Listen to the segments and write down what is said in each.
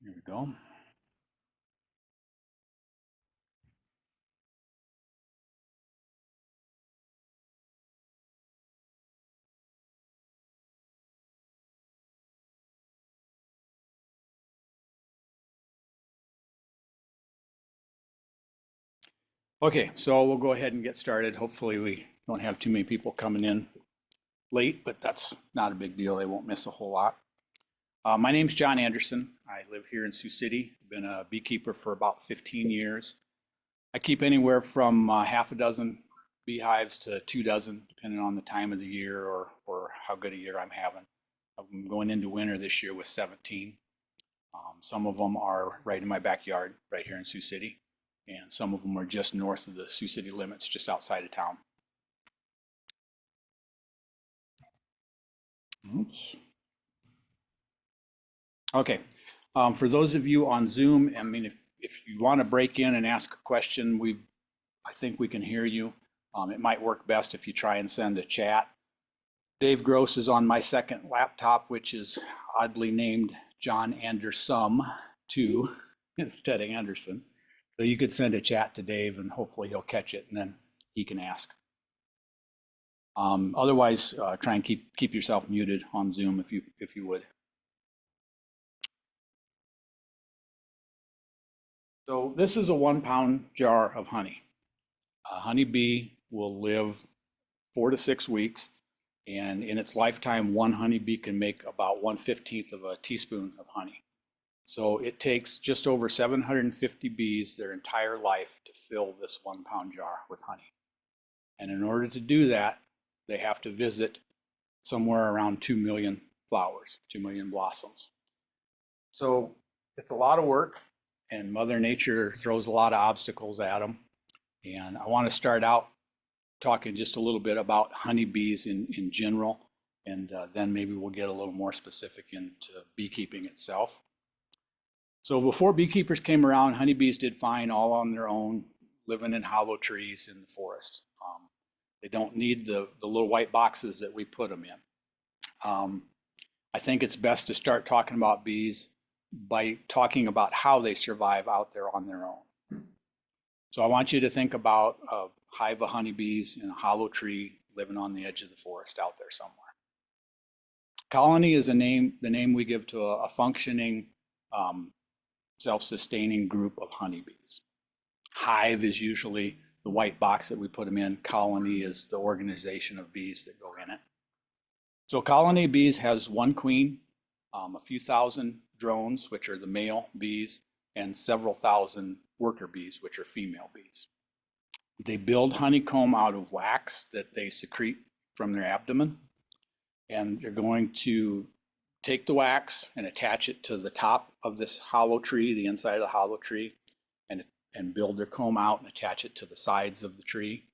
Here we go. Okay, so we'll go ahead and get started. Hopefully we don't have too many people coming in late, but that's not a big deal. They won't miss a whole lot. My name's John Anderson. I live here in Sioux City. I've been a beekeeper for about 15 years. I keep anywhere from half a dozen beehives to 2 dozen, depending on the time of the year or how good a year I'm having. I'm going into winter this year with 17. Some of them are right in my backyard, right here in Sioux City, and some of them are just north of the Sioux City limits, just outside of town. Oops. Okay. For those of you on Zoom, I mean, if you want to break in and ask a question, I think we can hear you. It might work best if you try and send a chat. Dave Gross is on my second laptop, which is oddly named John Anderson 2 instead of Anderson. So you could send a chat to Dave and hopefully he'll catch it and then he can ask. Otherwise, try and keep yourself muted on Zoom if you would. So this is a 1 pound jar of honey. A honeybee will live 4 to 6 weeks, and in its lifetime, one honeybee can make about 1/15 of a teaspoon of honey. So it takes just over 750 bees their entire life to fill this 1 pound jar with honey. And in order to do that, they have to visit somewhere around 2 million flowers, 2 million blossoms. So it's a lot of work, and Mother Nature throws a lot of obstacles at them. And I want to start out talking just a little bit about honeybees in general, and then maybe we'll get a little more specific into beekeeping itself. So before beekeepers came around, honeybees did fine all on their own, living in hollow trees in the forest. They don't need the little white boxes that we put them in. I think it's best to start talking about bees by talking about how they survive out there on their own. So I want you to think about a hive of honeybees in a hollow tree living on the edge of the forest out there somewhere. Colony is the name we give to a functioning, self-sustaining group of honeybees. Hive is usually the white box that we put them in. Colony is the organization of bees that go in it. So colony of bees has one queen, a few thousand drones, which are the male bees, and several thousand worker bees, which are female bees. They build honeycomb out of wax that they secrete from their abdomen, and they're going to take the wax and attach it to the top of this hollow tree, the inside of the hollow tree, and build their comb out and attach it to the sides of the tree,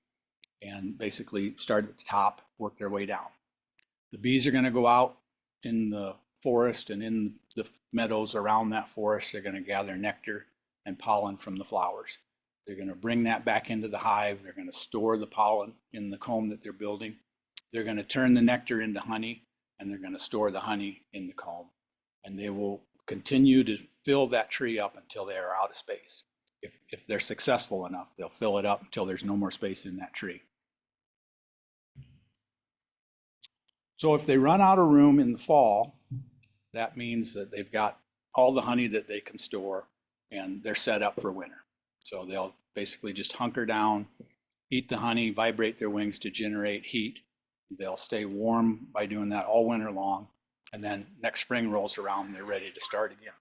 and basically start at the top, work their way down. The bees are going to go out in the forest and in the meadows around that forest. They're going to gather nectar and pollen from the flowers. They're going to bring that back into the hive. They're going to store the pollen in the comb that they're building. They're going to turn the nectar into honey, and they're going to store the honey in the comb. And they will continue to fill that tree up until they are out of space. If they're successful enough, they'll fill it up until there's no more space in that tree. So if they run out of room in the fall, that means that they've got all the honey that they can store and they're set up for winter. So they'll basically just hunker down, eat the honey, vibrate their wings to generate heat. They'll stay warm by doing that all winter long. And then next spring rolls around, they're ready to start again.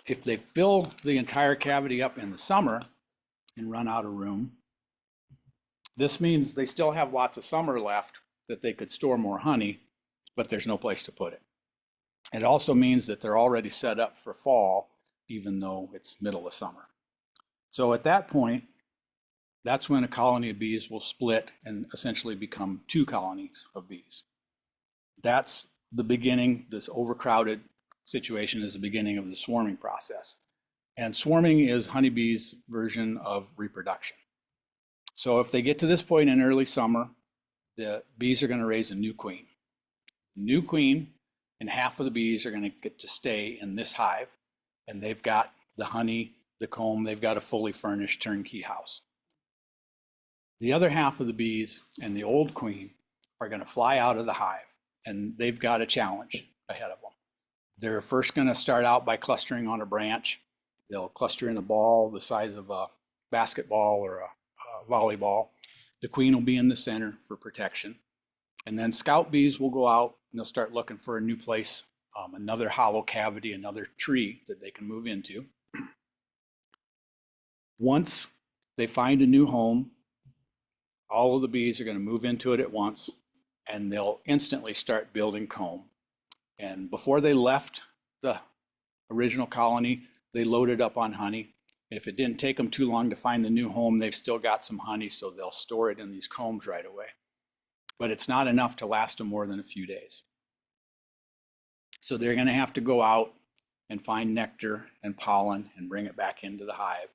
If they fill the entire cavity up in the summer and run out of room, this means they still have lots of summer left that they could store more honey, but there's no place to put it. It also means that they're already set up for fall, even though it's middle of summer. So at that point, that's when a colony of bees will split and essentially become 2 colonies of bees. That's the beginning. This overcrowded situation is the beginning of the swarming process. And swarming is honeybees' version of reproduction. So if they get to this point in early summer, the bees are going to raise a new queen. new queen, and half of the bees are going to get to stay in this hive, and they've got the honey, the comb, they've got a fully furnished turnkey house. The other half of the bees and the old queen are going to fly out of the hive, and they've got a challenge ahead of them. They're first going to start out by clustering on a branch. They'll cluster in a ball the size of a basketball or a volleyball. The queen will be in the center for protection. And then scout bees will go out and they'll start looking for a new place, another hollow cavity, another tree that they can move into. Once they find a new home, all of the bees are going to move into it at once, and they'll instantly start building comb. And before they left the original colony, they loaded up on honey. If it didn't take them too long to find the new home, they've still got some honey, so they'll store it in these combs right away. But it's not enough to last them more than a few days. So they're going to have to go out and find nectar and pollen and bring it back into the hive.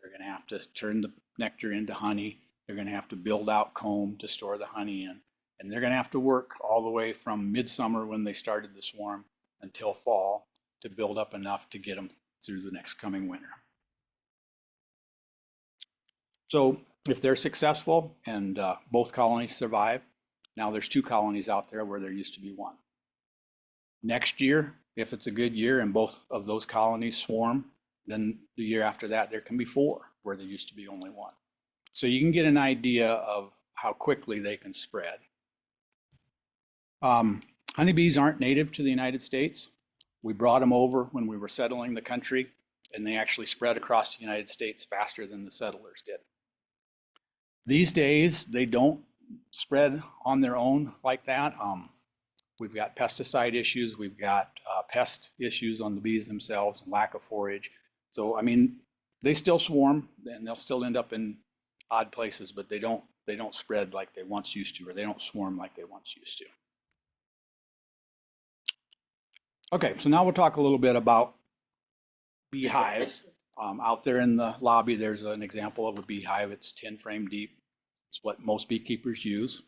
They're going to have to turn the nectar into honey. They're going to have to build out comb to store the honey in. And they're going to have to work all the way from midsummer when they started the swarm until fall to build up enough to get them through the next coming winter. So if they're successful and both colonies survive, now there's 2 colonies out there where there used to be 1. Next year, if it's a good year and both of those colonies swarm, then the year after that there can be 4 where there used to be only 1. So you can get an idea of how quickly they can spread. Honeybees aren't native to the United States. We brought them over when we were settling the country, and they actually spread across the United States faster than the settlers did. These days, they don't spread on their own like that. We've got pesticide issues, we've got pest issues on the bees themselves, and lack of forage. So, I mean, they still swarm, and they'll still end up in odd places, but they don't spread like they once used to, or they don't swarm like they once used to. Okay, so now we'll talk a little bit about beehives. Out there in the lobby, there's an example of a beehive. It's 10 frame deep. It's what most beekeepers use.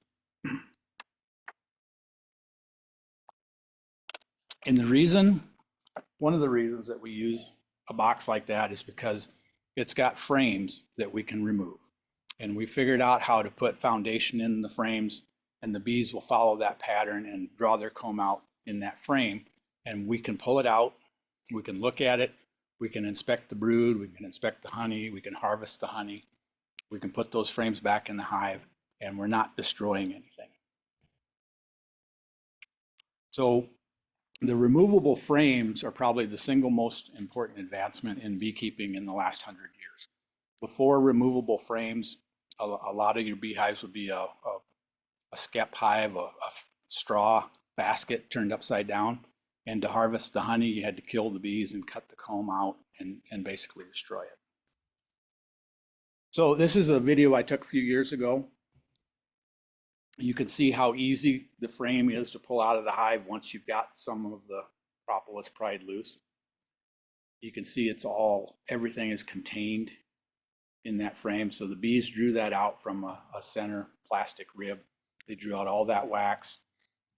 And one of the reasons that we use a box like that is because it's got frames that we can remove. And we figured out how to put foundation in the frames, and the bees will follow that pattern and draw their comb out in that frame. And we can pull it out, we can look at it, we can inspect the brood, we can inspect the honey, we can harvest the honey, we can put those frames back in the hive, and we're not destroying anything. So the removable frames are probably the single most important advancement in beekeeping in the last 100 years. Before removable frames, a lot of your beehives would be a skep hive, a straw basket turned upside down. And to harvest the honey, you had to kill the bees and cut the comb out and basically destroy it. So this is a video I took a few years ago. You can see how easy the frame is to pull out of the hive once you've got some of the propolis pried loose. You can see everything is contained in that frame. So the bees drew that out from a center plastic rib. They drew out all that wax.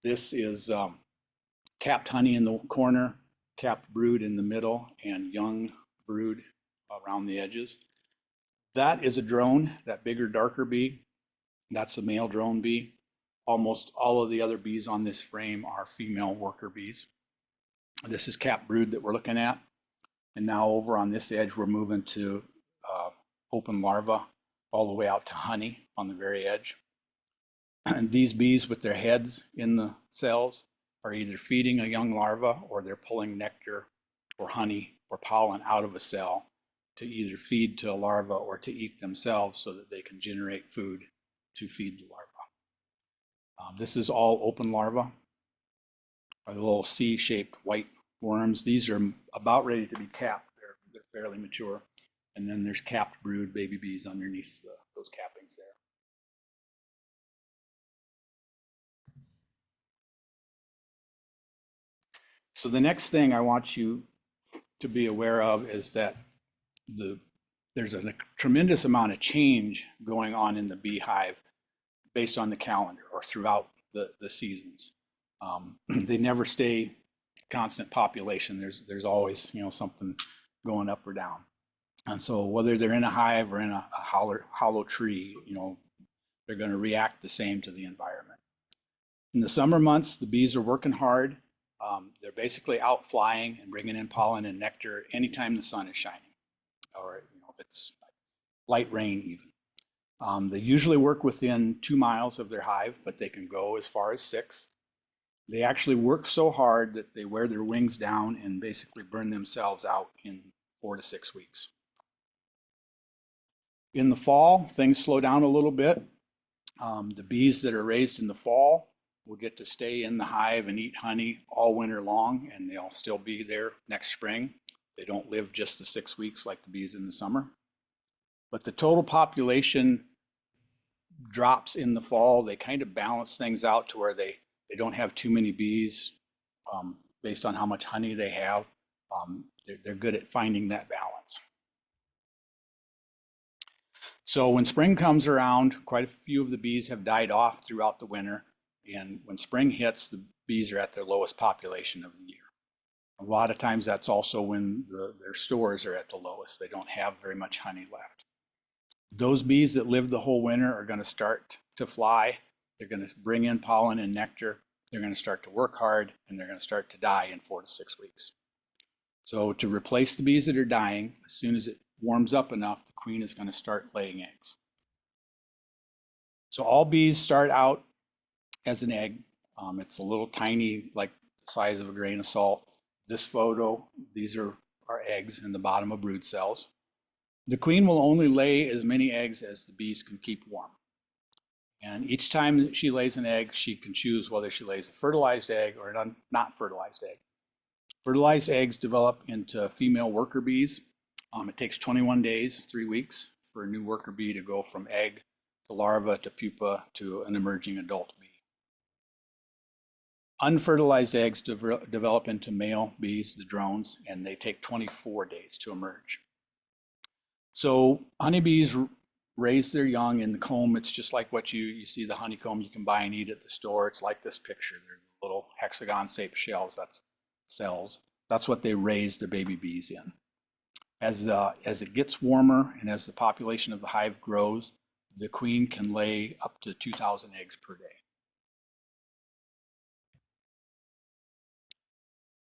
This is capped honey in the corner, capped brood in the middle, and young brood around the edges. That is a drone, that bigger, darker bee. That's a male drone bee. Almost all of the other bees on this frame are female worker bees. This is capped brood that we're looking at. And now over on this edge, we're moving to open larva all the way out to honey on the very edge. And these bees with their heads in the cells are either feeding a young larva or they're pulling nectar or honey or pollen out of a cell to either feed to a larva or to eat themselves so that they can generate food to feed the larva. This is all open larvae, the little C-shaped white worms. These are about ready to be capped. They're fairly mature. And then there's capped brood baby bees underneath those cappings there. So the next thing I want you to be aware of is that there's a tremendous amount of change going on in the beehive based on the calendar or throughout the seasons. They never stay constant population. There's always, something going up or down. And so whether they're in a hive or in a hollow tree, they're going to react the same to the environment. In the summer months, the bees are working hard. They're basically out flying and bringing in pollen and nectar anytime the sun is shining, or if it's light rain even. They usually work within 2 miles of their hive, but they can go as far as 6. They actually work so hard that they wear their wings down and basically burn themselves out in 4 to 6 weeks. In the fall, things slow down a little bit. The bees that are raised in the fall will get to stay in the hive and eat honey all winter long, and they'll still be there next spring. They don't live just the 6 weeks like the bees in the summer. But the total population drops in the fall. They kind of balance things out to where they don't have too many bees based on how much honey they have. They're good at finding that balance. So when spring comes around, quite a few of the bees have died off throughout the winter. And when spring hits, the bees are at their lowest population of the year. A lot of times that's also when their stores are at the lowest. They don't have very much honey left. Those bees that lived the whole winter are going to start to fly. They're going to bring in pollen and nectar. They're going to start to work hard, and they're going to start to die in 4 to 6 weeks. So to replace the bees that are dying, as soon as it warms up enough, the queen is going to start laying eggs. So all bees start out as an egg. It's a little tiny, like the size of a grain of salt. This photo, these are eggs in the bottom of brood cells. The queen will only lay as many eggs as the bees can keep warm. And each time that she lays an egg, she can choose whether she lays a fertilized egg or a not fertilized egg. Fertilized eggs develop into female worker bees. It takes 21 days, 3 weeks, for a new worker bee to go from egg to larva to pupa to an emerging adult bee. Unfertilized eggs develop into male bees, the drones, and they take 24 days to emerge. So honeybees raise their young in the comb. It's just like what you see the honeycomb you can buy and eat at the store. It's like this picture. They're little hexagon-shaped shells, that's cells. That's what they raise their baby bees in. As it gets warmer and as the population of the hive grows, the queen can lay up to 2,000 eggs per day.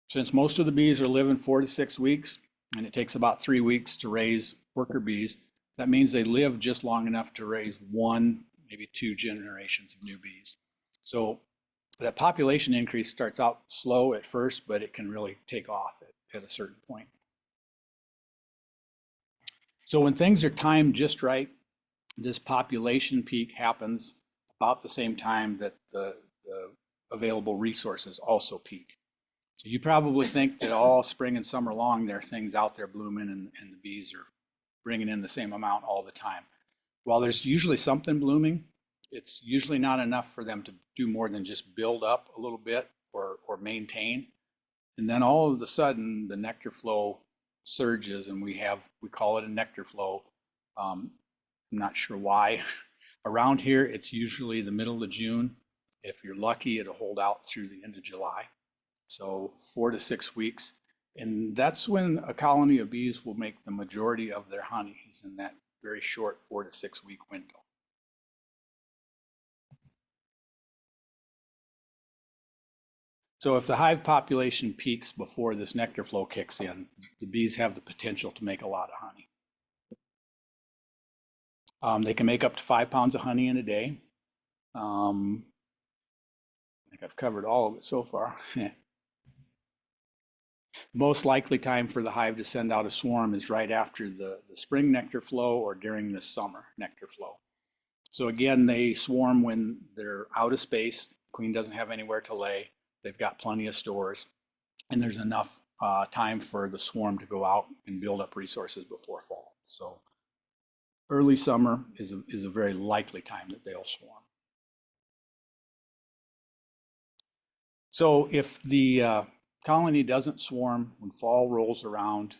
Since most of the bees are living 4 to 6 weeks, and it takes about 3 weeks to raise worker bees, that means they live just long enough to raise 1, maybe 2 generations of new bees. So that population increase starts out slow at first, but it can really take off at a certain point. So when things are timed just right, this population peak happens about the same time that the available resources also peak. So you probably think that all spring and summer long there are things out there blooming and the bees are bringing in the same amount all the time. While there's usually something blooming, it's usually not enough for them to do more than just build up a little bit or maintain. And then all of a sudden the nectar flow surges and we call it a nectar flow. I'm not sure why. Around here, it's usually the middle of June. If you're lucky, it'll hold out through the end of July. So 4 to 6 weeks. And that's when a colony of bees will make the majority of their honey, is in that very short 4 to 6 week window. So if the hive population peaks before this nectar flow kicks in, the bees have the potential to make a lot of honey. They can make up to 5 pounds of honey in a day. I think I've covered all of it so far. Most likely time for the hive to send out a swarm is right after the spring nectar flow or during the summer nectar flow. So again, they swarm when they're out of space. The queen doesn't have anywhere to lay. They've got plenty of stores, and there's enough time for the swarm to go out and build up resources before fall. So early summer is a very likely time that they'll swarm. So if the colony doesn't swarm when fall rolls around,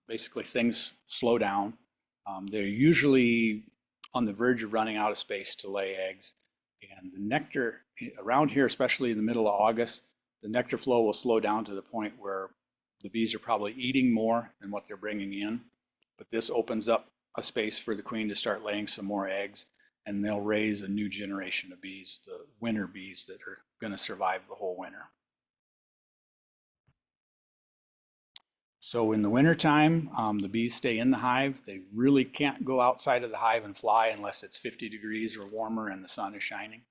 basically things slow down. They're usually on the verge of running out of space to lay eggs, and the nectar around here, especially in the middle of August, the nectar flow will slow down to the point where the bees are probably eating more than what they're bringing in. But this opens up a space for the queen to start laying some more eggs, and they'll raise a new generation of bees, the winter bees that are going to survive the whole winter. So in the wintertime, the bees stay in the hive. They really can't go outside of the hive and fly unless it's 50 degrees or warmer and the sun is shining.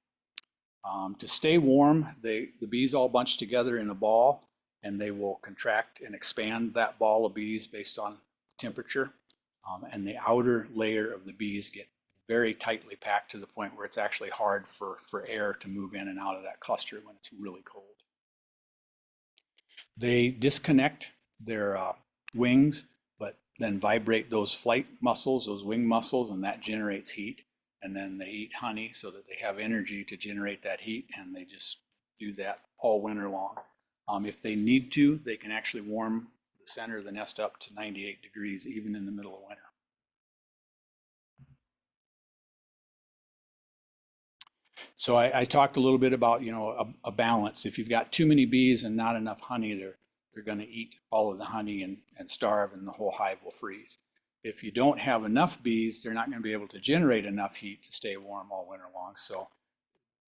To stay warm, the bees all bunch together in a ball, and they will contract and expand that ball of bees based on temperature. And the outer layer of the bees get very tightly packed to the point where it's actually hard for air to move in and out of that cluster when it's really cold. They disconnect their wings, but then vibrate those flight muscles, those wing muscles, and that generates heat. And then they eat honey so that they have energy to generate that heat, and they just do that all winter long. If they need to, they can actually warm the center of the nest up to 98 degrees even in the middle of winter. So I talked a little bit about, a balance. If you've got too many bees and not enough honey, they're going to eat all of the honey and starve, and the whole hive will freeze. If you don't have enough bees, they're not going to be able to generate enough heat to stay warm all winter long. So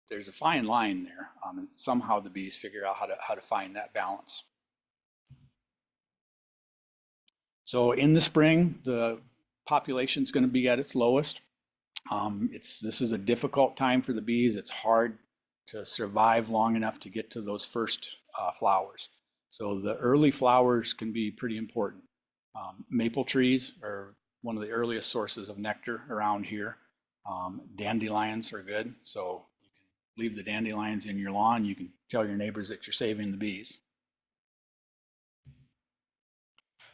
there's a fine line there. And somehow the bees figure out how to find that balance. So in the spring, the population is going to be at its lowest. This is a difficult time for the bees. It's hard to survive long enough to get to those first flowers. So the early flowers can be pretty important. Maple trees are one of the earliest sources of nectar around here. Dandelions are good, so you can leave the dandelions in your lawn. You can tell your neighbors that you're saving the bees.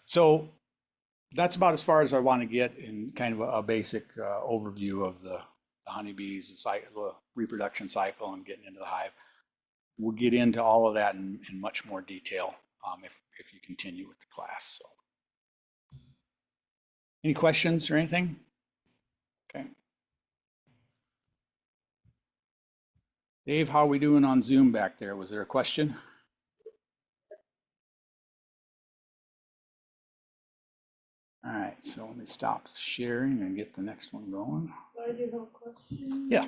So that's about as far as I want to get in kind of a basic overview of the honeybees, the reproduction cycle, and getting into the hive. We'll get into all of that in much more detail if you continue with the class. So. Any questions or anything? Okay. Dave, how are we doing on Zoom back there? Was there a question? All right, so let me stop sharing and get the next one going. I do have a question. Yeah.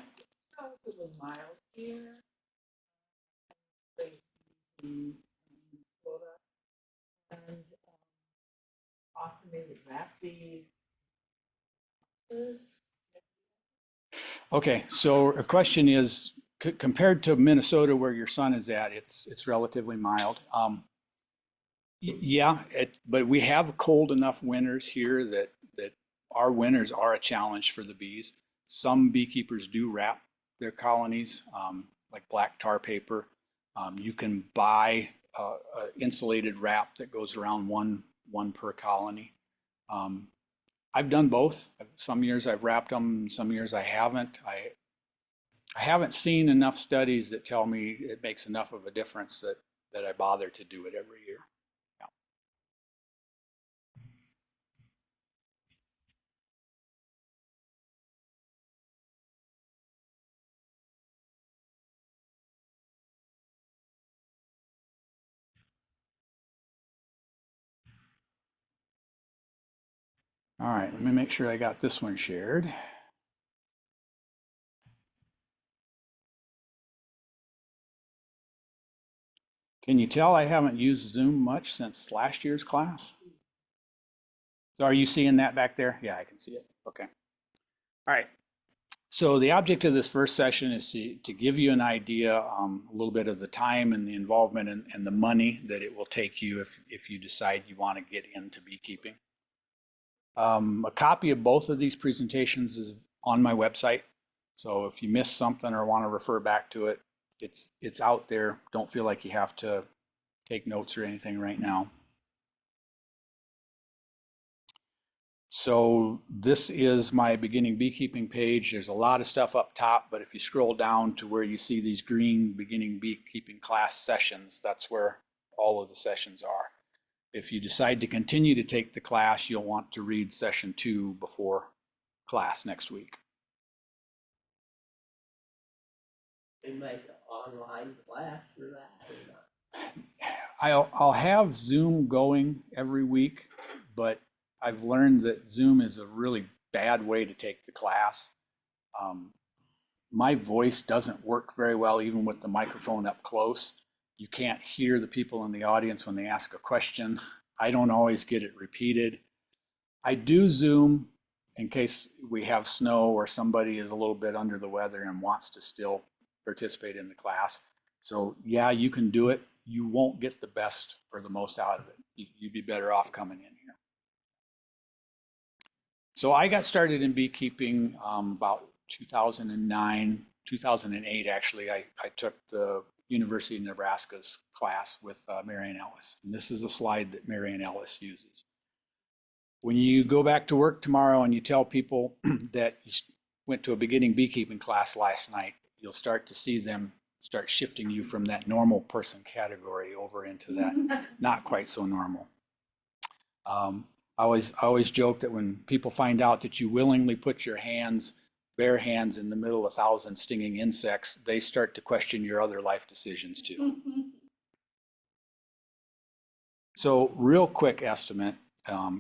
Relatively mild here. In Florida, and often they would wrap the Okay, so a question is, compared to Minnesota where your son is at, it's relatively mild. Yeah, but we have cold enough winters here that our winters are a challenge for the bees. Some beekeepers do wrap their colonies, like black tar paper. You can buy an insulated wrap that goes around one per colony. I've done both. Some years I've wrapped them, some years I haven't. I haven't seen enough studies that tell me it makes enough of a difference that I bother to do it every year. Yeah. All right, let me make sure I got this one shared. Can you tell I haven't used Zoom much since last year's class? So are you seeing that back there? Yeah, I can see it. Okay. All right. So the object of this first session is to give you an idea, a little bit of the time and the involvement and the money that it will take you if you decide you want to get into beekeeping. A copy of both of these presentations is on my website. So if you missed something or want to refer back to it, it's out there. Don't feel like you have to take notes or anything right now. So this is my beginning beekeeping page. There's a lot of stuff up top, but if you scroll down to where you see these green beginning beekeeping class sessions, that's where all of the sessions are. If you decide to continue to take the class, you'll want to read session 2 before class next week. They make online class for that or not? I'll have Zoom going every week, but I've learned that Zoom is a really bad way to take the class. My voice doesn't work very well, even with the microphone up close. You can't hear the people in the audience when they ask a question. I don't always get it repeated. I do Zoom in case we have snow or somebody is a little bit under the weather and wants to still participate in the class. So yeah, you can do it. You won't get the best or the most out of it. You'd be better off coming in here. So I got started in beekeeping about 2009, 2008 actually. I took the University of Nebraska's class with Marian Ellis. And this is a slide that Marian Ellis uses. When you go back to work tomorrow and you tell people that you went to a beginning beekeeping class last night, you'll start to see them start shifting you from that normal person category over into that not quite so normal. I always joke that when people find out that you willingly put your hands, bare hands, in the middle of 1,000 stinging insects, they start to question your other life decisions too. So real quick estimate,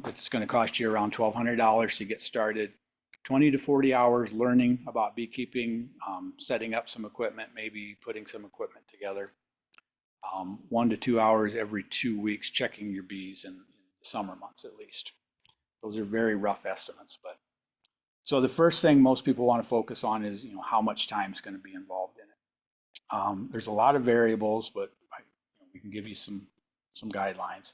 it's going to cost you around $1,200 to get started. 20 to 40 hours learning about beekeeping, setting up some equipment, maybe putting some equipment together. 1 to 2 hours every 2 weeks checking your bees in the summer months at least. Those are very rough estimates, but so the first thing most people want to focus on is how much time is going to be involved in it. There's a lot of variables, but we can give you some guidelines.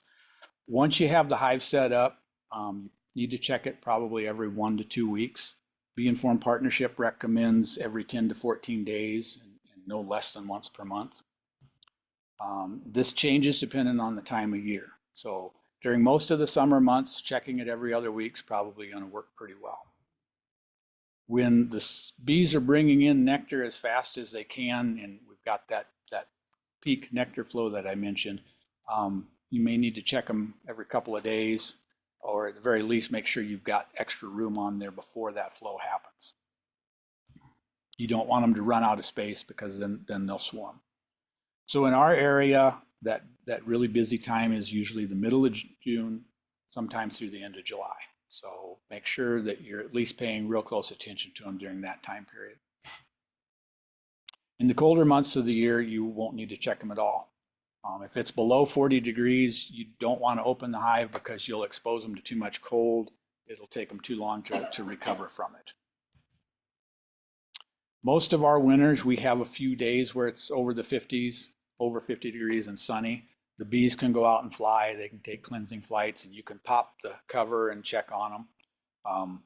Once you have the hive set up, you need to check it probably every 1 to 2 weeks. Bee Informed Partnership recommends every 10 to 14 days and no less than once per month. This changes depending on the time of year. So during most of the summer months, checking it every other week is probably going to work pretty well. When the bees are bringing in nectar as fast as they can, and we've got that peak nectar flow that I mentioned, you may need to check them every couple of days, or at the very least make sure you've got extra room on there before that flow happens. You don't want them to run out of space because then they'll swarm. So in our area, that really busy time is usually the middle of June, sometimes through the end of July. So make sure that you're at least paying real close attention to them during that time period. In the colder months of the year, you won't need to check them at all. If it's below 40 degrees, you don't want to open the hive because you'll expose them to too much cold. It'll take them too long to recover from it. Most of our winters, we have a few days where it's over the 50s, over 50 degrees and sunny. The bees can go out and fly. They can take cleansing flights, and you can pop the cover and check on them.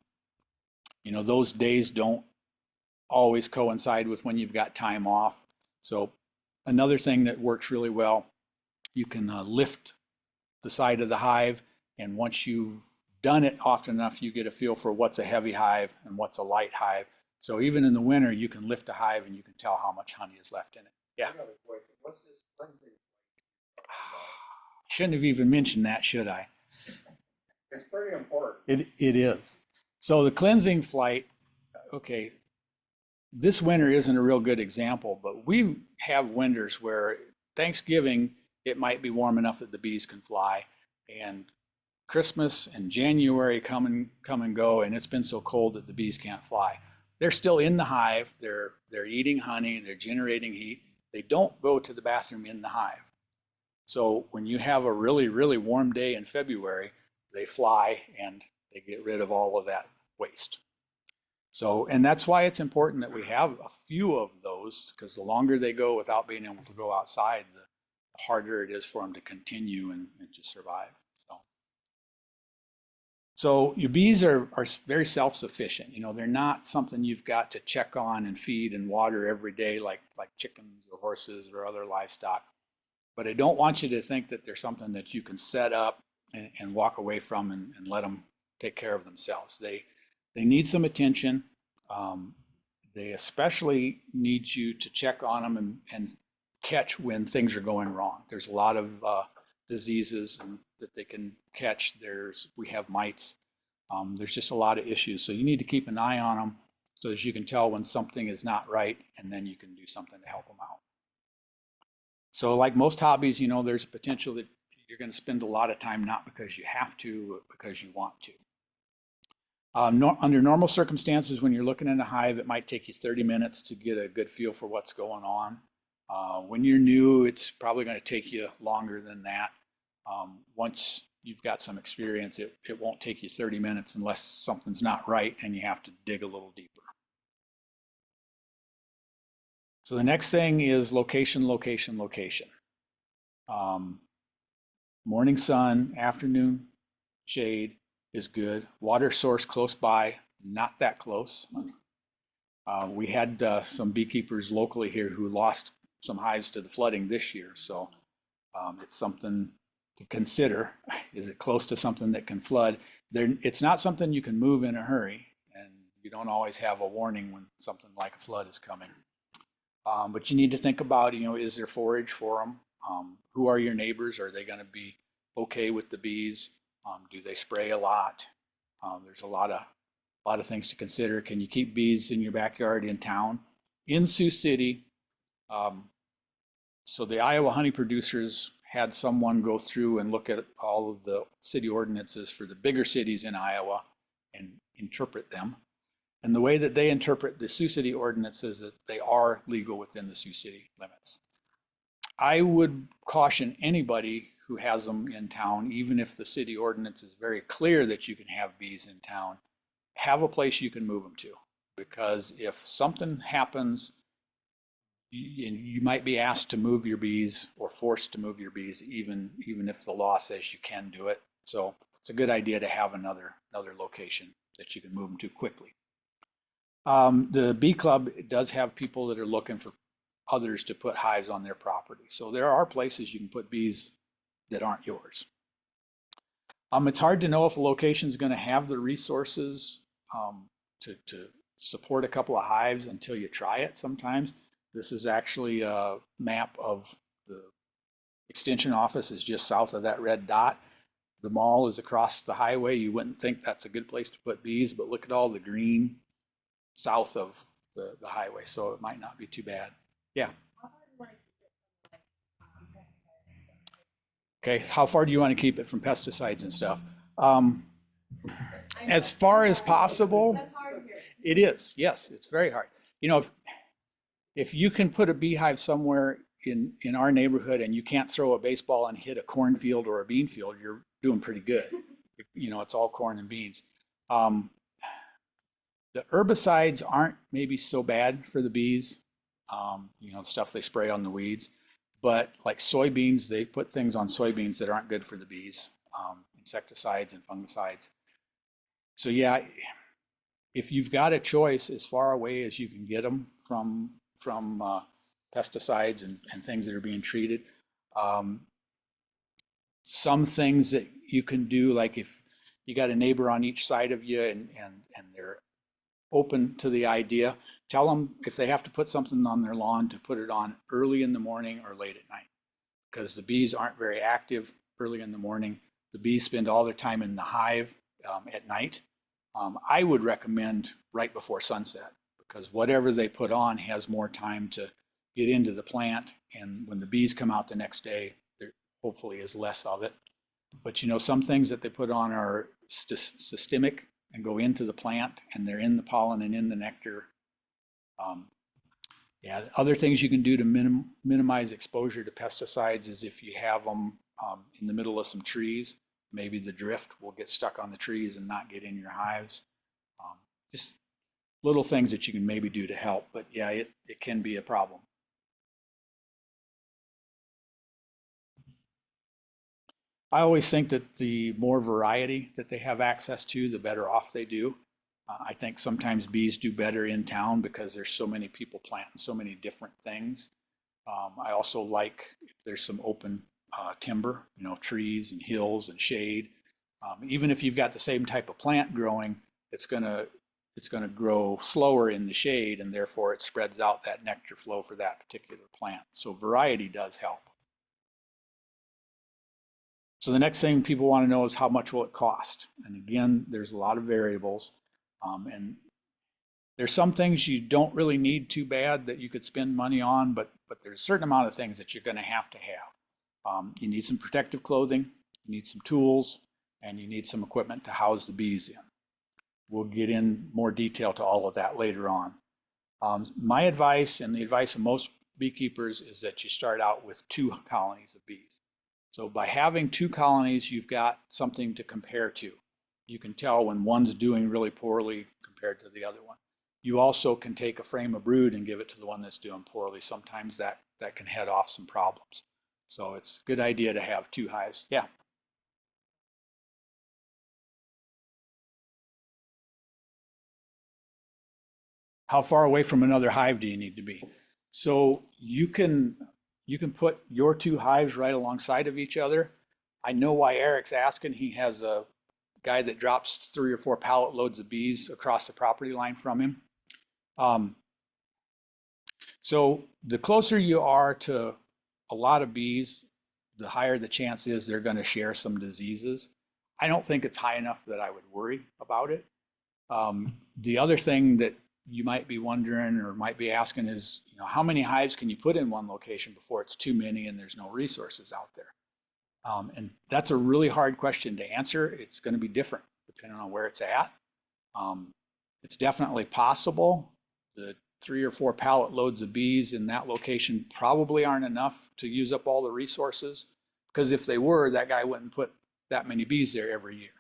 Those days don't always coincide with when you've got time off. So another thing that works really well, you can lift the side of the hive, and once you've done it often enough, you get a feel for what's a heavy hive and what's a light hive. So even in the winter, you can lift a hive and you can tell how much honey is left in it. Yeah. Another question. What's this cleansing? Shouldn't have even mentioned that, should I? It's pretty important. It is. So the cleansing flight, okay, this winter isn't a real good example, but we have winters where Thanksgiving, it might be warm enough that the bees can fly, and Christmas and January come and go, and it's been so cold that the bees can't fly. They're still in the hive, they're eating honey, they're generating heat. They don't go to the bathroom in the hive. So when you have a really, really warm day in February, they fly and they get rid of all of that waste. So, and that's why it's important that we have a few of those, because the longer they go without being able to go outside, the harder it is for them to continue and to survive. So your bees are very self-sufficient. They're not something you've got to check on and feed and water every day like chickens or horses or other livestock. But I don't want you to think that they're something that you can set up and walk away from and let them take care of themselves. They need some attention. They especially need you to check on them and catch when things are going wrong. There's a lot of diseases that they can catch. We have mites. There's just a lot of issues. So you need to keep an eye on them so that you can tell when something is not right, and then you can do something to help them out. So like most hobbies, you know, there's a potential that you're going to spend a lot of time not because you have to, but because you want to. Under normal circumstances, when you're looking in a hive, it might take you 30 minutes to get a good feel for what's going on. When you're new, it's probably going to take you longer than that. Once you've got some experience, it won't take you 30 minutes unless something's not right and you have to dig a little deeper. So the next thing is location, location, location. Morning sun, afternoon shade is good. Water source close by, not that close. We had some beekeepers locally here who lost some hives to the flooding this year, so it's something to consider. Is it close to something that can flood? It's not something you can move in a hurry, and you don't always have a warning when something like a flood is coming. But you need to think about, you know, is there forage for them? Who are your neighbors? Are they going to be okay with the bees? Do they spray a lot? There's a lot of things to consider. Can you keep bees in your backyard in town? In Sioux City, so the Iowa honey producers had someone go through and look at all of the city ordinances for the bigger cities in Iowa and interpret them. And the way that they interpret the Sioux City ordinance is that they are legal within the Sioux City limits. I would caution anybody who has them in town, even if the city ordinance is very clear that you can have bees in town, have a place you can move them to. Because if something happens, you might be asked to move your bees or forced to move your bees, even if the law says you can do it. So it's a good idea to have another location that you can move them to quickly. The bee club does have people that are looking for others to put hives on their property. So there are places you can put bees that aren't yours. It's hard to know if a location is going to have the resources to support a couple of hives until you try it sometimes. This is actually a map of the extension office is just south of that red dot. The mall is across the highway. You wouldn't think that's a good place to put bees, but look at all the green south of the highway, so it might not be too bad. Yeah. Okay, how far do you want to keep it from pesticides and stuff? As far as possible. That's hard here. It is, yes, it's very hard. You know, if you can put a beehive somewhere in our neighborhood and you can't throw a baseball and hit a cornfield or a bean field, you're doing pretty good. You know, it's all corn and beans. The herbicides aren't maybe so bad for the bees, you know, stuff they spray on the weeds. But like soybeans, they put things on soybeans that aren't good for the bees, insecticides and fungicides. So yeah, if you've got a choice as far away as you can get them from pesticides and things that are being treated, some things that you can do, like if you got a neighbor on each side of you and they're open to the idea, tell them if they have to put something on their lawn to put it on early in the morning or late at night, because the bees aren't very active early in the morning. The bees spend all their time in the hive at night. I would recommend right before sunset, because whatever they put on has more time to get into the plant, and when the bees come out the next day, there hopefully is less of it. But you know, some things that they put on are systemic and go into the plant, and they're in the pollen and in the nectar. Yeah, other things you can do to minimize exposure to pesticides is if you have them in the middle of some trees, maybe the drift will get stuck on the trees and not get in your hives. Just little things that you can maybe do to help, but yeah, it can be a problem. I always think that the more variety that they have access to, the better off they do. I think sometimes bees do better in town because there's so many people planting so many different things. I also like if there's some open timber, you know, trees and hills and shade. Even if you've got the same type of plant growing, it's gonna grow slower in the shade, and therefore it spreads out that nectar flow for that particular plant. So variety does help. So the next thing people want to know is how much will it cost? And again, there's a lot of variables. And There's some things you don't really need too bad that you could spend money on, but there's a certain amount of things that you're going to have. You need some protective clothing, you need some tools, and you need some equipment to house the bees in. We'll get in more detail to all of that later on. My advice and the advice of most beekeepers is that you start out with 2 colonies of bees. So by having 2 colonies, you've got something to compare to. You can tell when one's doing really poorly compared to the other one. You also can take a frame of brood and give it to the one that's doing poorly. Sometimes that can head off some problems. So it's a good idea to have 2 hives. Yeah. How far away from another hive do you need to be? So you can put your 2 hives right alongside of each other. I know why Eric's asking. He has a guy that drops 3 or 4 pallet loads of bees across the property line from him. So the closer you are to a lot of bees, the higher the chance is they're going to share some diseases. I don't think it's high enough that I would worry about it. The other thing that you might be wondering or might be asking is, how many hives can you put in one location before it's too many and there's no resources out there? And that's a really hard question to answer. It's going to be different depending on where it's at. It's definitely possible. The 3 or 4 pallet loads of bees in that location probably aren't enough to use up all the resources, because if they were, that guy wouldn't put that many bees there every year.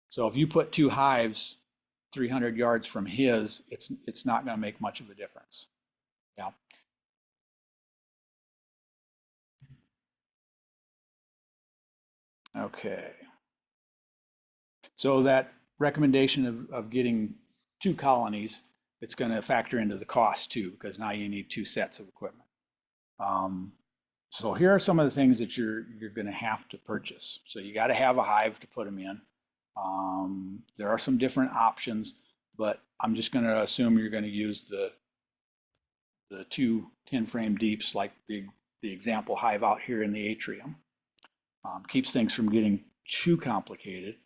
So if you put 2 hives 300 yards from his, it's not going to make much of a difference. Yeah. Okay. So that recommendation of getting 2 colonies, it's going to factor into the cost too, because now you need 2 sets of equipment. So here are some of the things that you're going to have to purchase. So you got to have a hive to put them in. There are some different options, but I'm just going to assume you're going to use the 2 10-frame deeps like the example hive out here in the atrium. Keeps things from getting too complicated.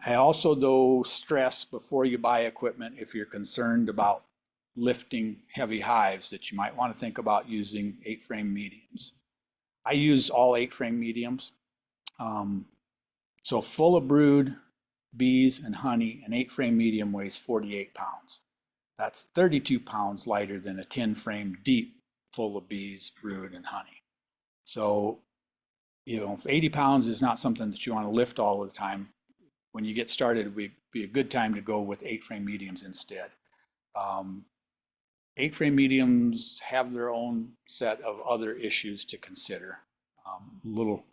I also, though, stress before you buy equipment, if you're concerned about lifting heavy hives, that you might want to think about using 8-frame mediums. I use all 8-frame mediums. So full of brood, bees, and honey, an 8-frame medium weighs 48 pounds. That's 32 pounds lighter than a 10-frame deep full of bees, brood, and honey. So, if 80 pounds is not something that you want to lift all the time, when you get started, it would be a good time to go with 8-frame mediums instead. 8-frame mediums have their own set of other issues to consider. A little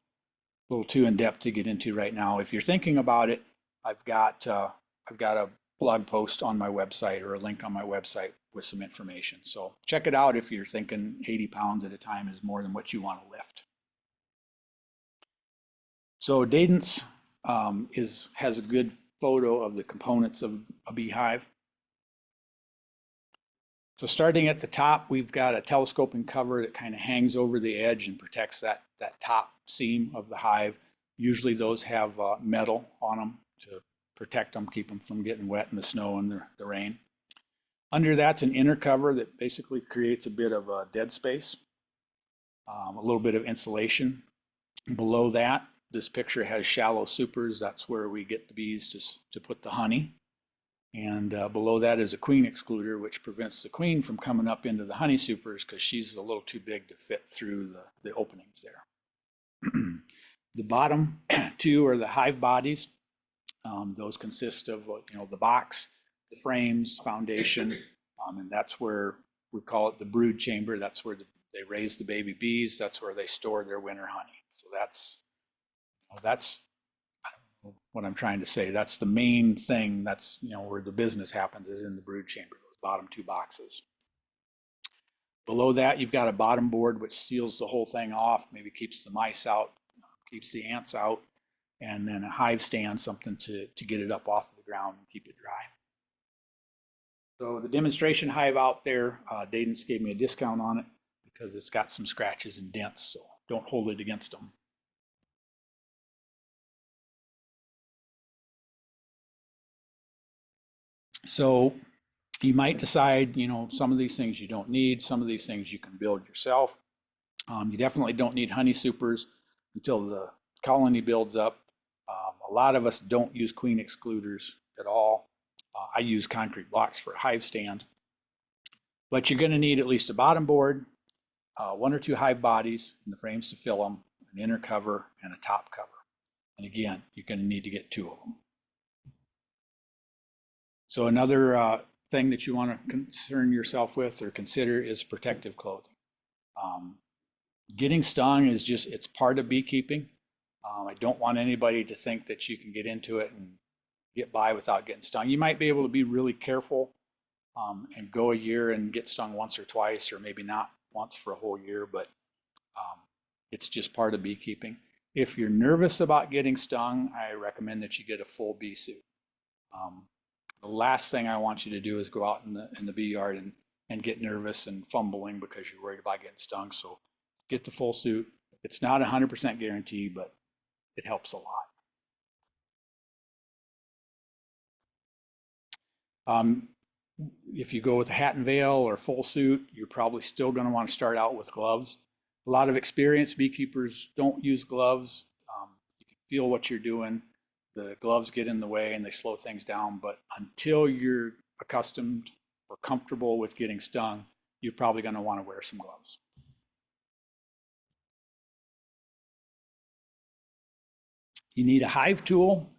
too in depth to get into right now. If you're thinking about it, I've got a blog post on my website or a link on my website with some information. So check it out if you're thinking 80 pounds at a time is more than what you want to lift. So Dadance has a good photo of the components of a beehive. So starting at the top, we've got a telescoping cover that kind of hangs over the edge and protects that top seam of the hive. Usually those have metal on them to protect them, keep them from getting wet in the snow and the rain. Under that's an inner cover that basically creates a bit of a dead space, a little bit of insulation. Below that, this picture has shallow supers. That's where we get the bees to put the honey. And below that is a queen excluder, which prevents the queen from coming up into the honey supers because she's a little too big to fit through the openings there. The bottom 2 are the hive bodies. Those consist of the box, the frames, foundation, and that's where we call it the brood chamber. That's where they raise the baby bees. That's where they store their winter honey. So that's what I'm trying to say. That's the main thing. That's where the business happens, is in the brood chamber, those bottom 2 boxes. Below that, you've got a bottom board which seals the whole thing off, maybe keeps the mice out, keeps the ants out, and then a hive stand, something to get it up off of the ground and keep it dry. So the demonstration hive out there, Dadance gave me a discount on it because it's got some scratches and dents, so don't hold it against them. So You might decide, you know, some of these things you don't need, some of these things you can build yourself. You definitely don't need honey supers until the colony builds up. A lot of us don't use queen excluders at all. I use concrete blocks for a hive stand. But you're going to need at least a bottom board, one or two hive bodies and the frames to fill them, an inner cover, and a top cover. And again, you're going to need to get 2 of them. So another thing that you want to concern yourself with or consider is protective clothing. Getting stung is just, it's part of beekeeping. I don't want anybody to think that you can get into it and get by without getting stung. You might be able to be really careful and go a year and get stung once or twice, or maybe not once for a whole year, but it's just part of beekeeping. If you're nervous about getting stung, I recommend that you get a full bee suit. The last thing I want you to do is go out in the bee yard and get nervous and fumbling because you're worried about getting stung. So get the full suit. It's not 100% guarantee, but it helps a lot. If you go with a hat and veil or full suit, you're probably still going to want to start out with gloves. A lot of experienced beekeepers don't use gloves. You can feel what you're doing. The gloves get in the way and they slow things down, but until you're accustomed or comfortable with getting stung, you're probably going to want to wear some gloves. You need a hive tool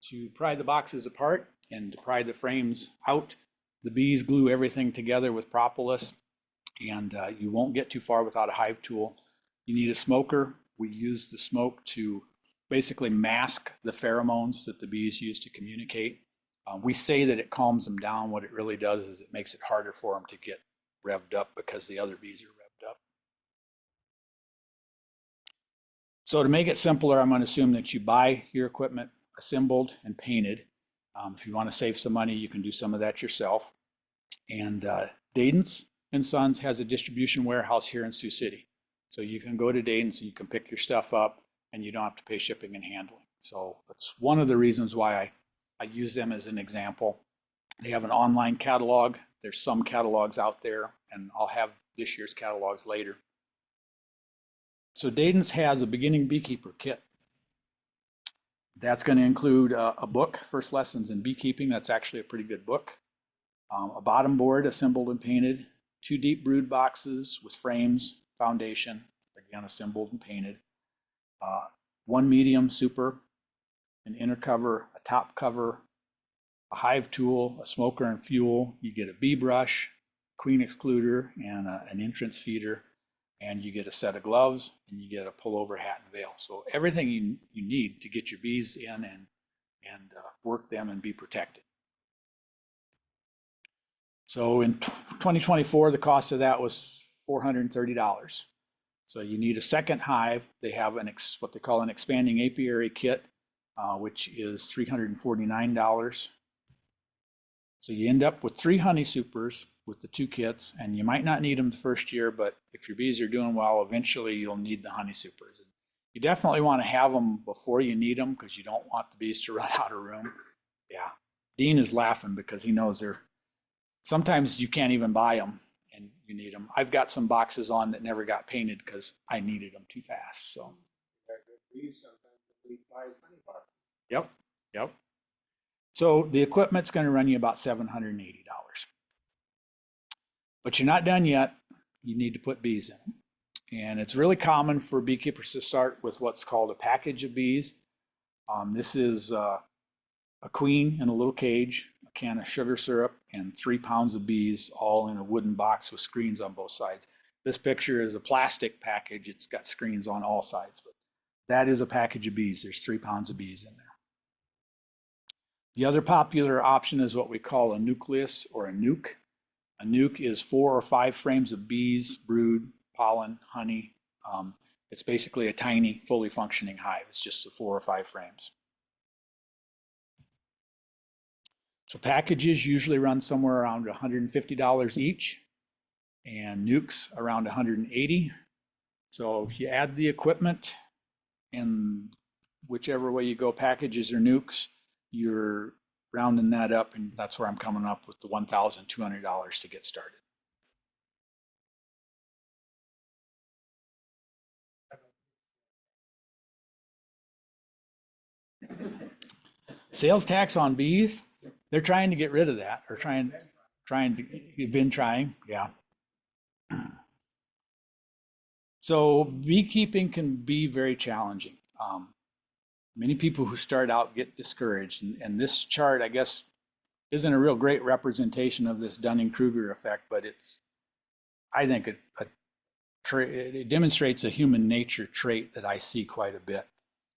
to pry the boxes apart and to pry the frames out. The bees glue everything together with propolis, and you won't get too far without a hive tool. You need a smoker. We use the smoke to basically mask the pheromones that the bees use to communicate. We say that it calms them down. What it really does is it makes it harder for them to get revved up because the other bees are revved up. So to make it simpler, I'm going to assume that you buy your equipment assembled and painted. If you want to save some money, you can do some of that yourself. And Dayton's and Sons has a distribution warehouse here in Sioux City. So you can go to Dayton's and you can pick your stuff up and you don't have to pay shipping and handling. So that's one of the reasons why I use them as an example. They have an online catalog. There's some catalogs out there, and I'll have this year's catalogs later. So Dayton's has a beginning beekeeper kit. That's going to include a book, First Lessons in Beekeeping. That's actually a pretty good book. A bottom board assembled and painted, 2 deep brood boxes with frames, foundation, again assembled and painted, 1 medium super, an inner cover, a top cover, a hive tool, a smoker and fuel. You get a bee brush, queen excluder, and an entrance feeder, and you get a set of gloves, and you get a pullover hat and veil. So everything you need to get your bees in and work them and be protected. So in 2024, the cost of that was $430. So you need a second hive. They have what they call an expanding apiary kit, which is $349. So you end up with 3 honey supers with the 2 kits, and you might not need them the first year, but if your bees are doing well, eventually you'll need the honey supers. You definitely want to have them before you need them because you don't want the bees to run out of room. Yeah, Dean is laughing because he knows sometimes you can't even buy them and you need them. I've got some boxes on that never got painted because I needed them too fast. So. Yep. So the equipment's going to run you about $780. But you're not done yet. You need to put bees in them. And it's really common for beekeepers to start with what's called a package of bees. This is a queen in a little cage, a can of sugar syrup, and 3 pounds of bees all in a wooden box with screens on both sides. This picture is a plastic package. It's got screens on all sides, but that is a package of bees. There's 3 pounds of bees in there. The other popular option is what we call a nucleus or a nuke. A nuke is 4 or 5 frames of bees, brood, pollen, honey. It's basically a tiny, fully functioning hive. It's just the 4 or 5 frames. So packages usually run somewhere around $150 each, and nukes around $180. So if you add the equipment and whichever way you go, packages or nukes, you're rounding that up, and that's where I'm coming up with the $1,200 to get started. Sales tax on bees, they're trying to get rid of that, or you've been trying, yeah. So beekeeping can be very challenging. Many people who start out get discouraged, and this chart, I guess, isn't a real great representation of this Dunning-Kruger effect, but I think it demonstrates a human nature trait that I see quite a bit,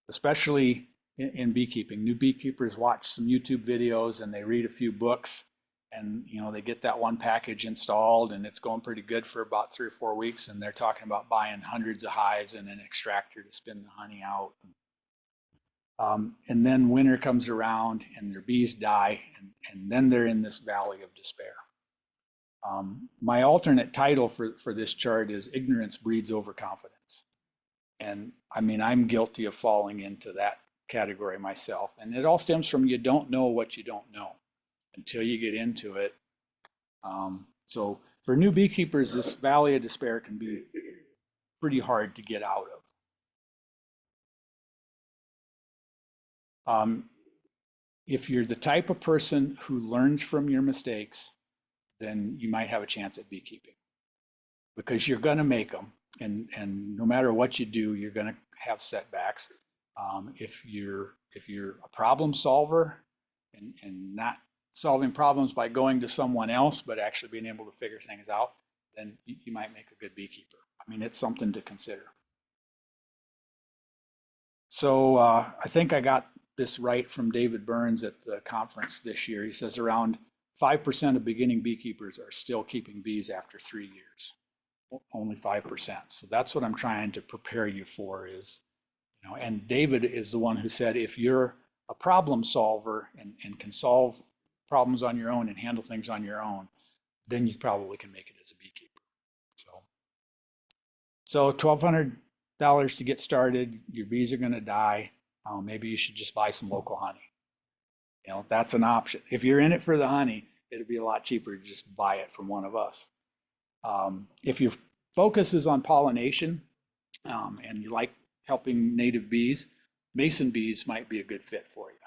especially in beekeeping. New beekeepers watch some YouTube videos and they read a few books, and they get that one package installed and it's going pretty good for about 3 or 4 weeks, and they're talking about buying hundreds of hives and an extractor to spin the honey out. And then winter comes around and their bees die, and then they're in this valley of despair. My alternate title for this chart is Ignorance Breeds Overconfidence. And I mean, I'm guilty of falling into that category myself. And it all stems from you don't know what you don't know until you get into it. So for new beekeepers, this valley of despair can be pretty hard to get out of. If you're the type of person who learns from your mistakes, then you might have a chance at beekeeping, because you're going to make them, and no matter what you do, you're going to have setbacks. If you're a problem solver and not solving problems by going to someone else, but actually being able to figure things out, then you might make a good beekeeper. I mean, it's something to consider. So I think I got this right from David Burns at the conference this year. He says around 5% of beginning beekeepers are still keeping bees after 3 years. Only 5%. So that's what I'm trying to prepare you for is, and David is the one who said, if you're a problem solver and can solve problems on your own and handle things on your own, then you probably can make it as a beekeeper. So $1,200 to get started, your bees are going to die. Maybe you should just buy some local honey. That's an option. If you're in it for the honey, it'd be a lot cheaper to just buy it from one of us. If your focus is on pollination and you like helping native bees, mason bees might be a good fit for you.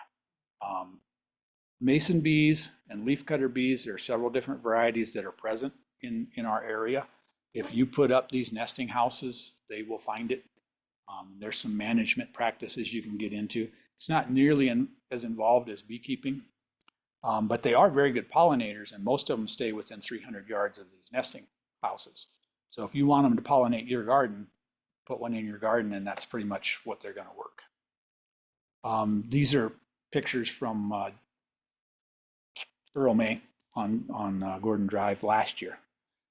Mason bees and leafcutter bees, there are several different varieties that are present in our area. If you put up these nesting houses, they will find it. There's some management practices you can get into. It's not nearly as involved as beekeeping, but they are very good pollinators, and most of them stay within 300 yards of these nesting houses. So if you want them to pollinate your garden, put one in your garden, and that's pretty much what they're going to work. These are pictures from Earl May on Gordon Drive last year.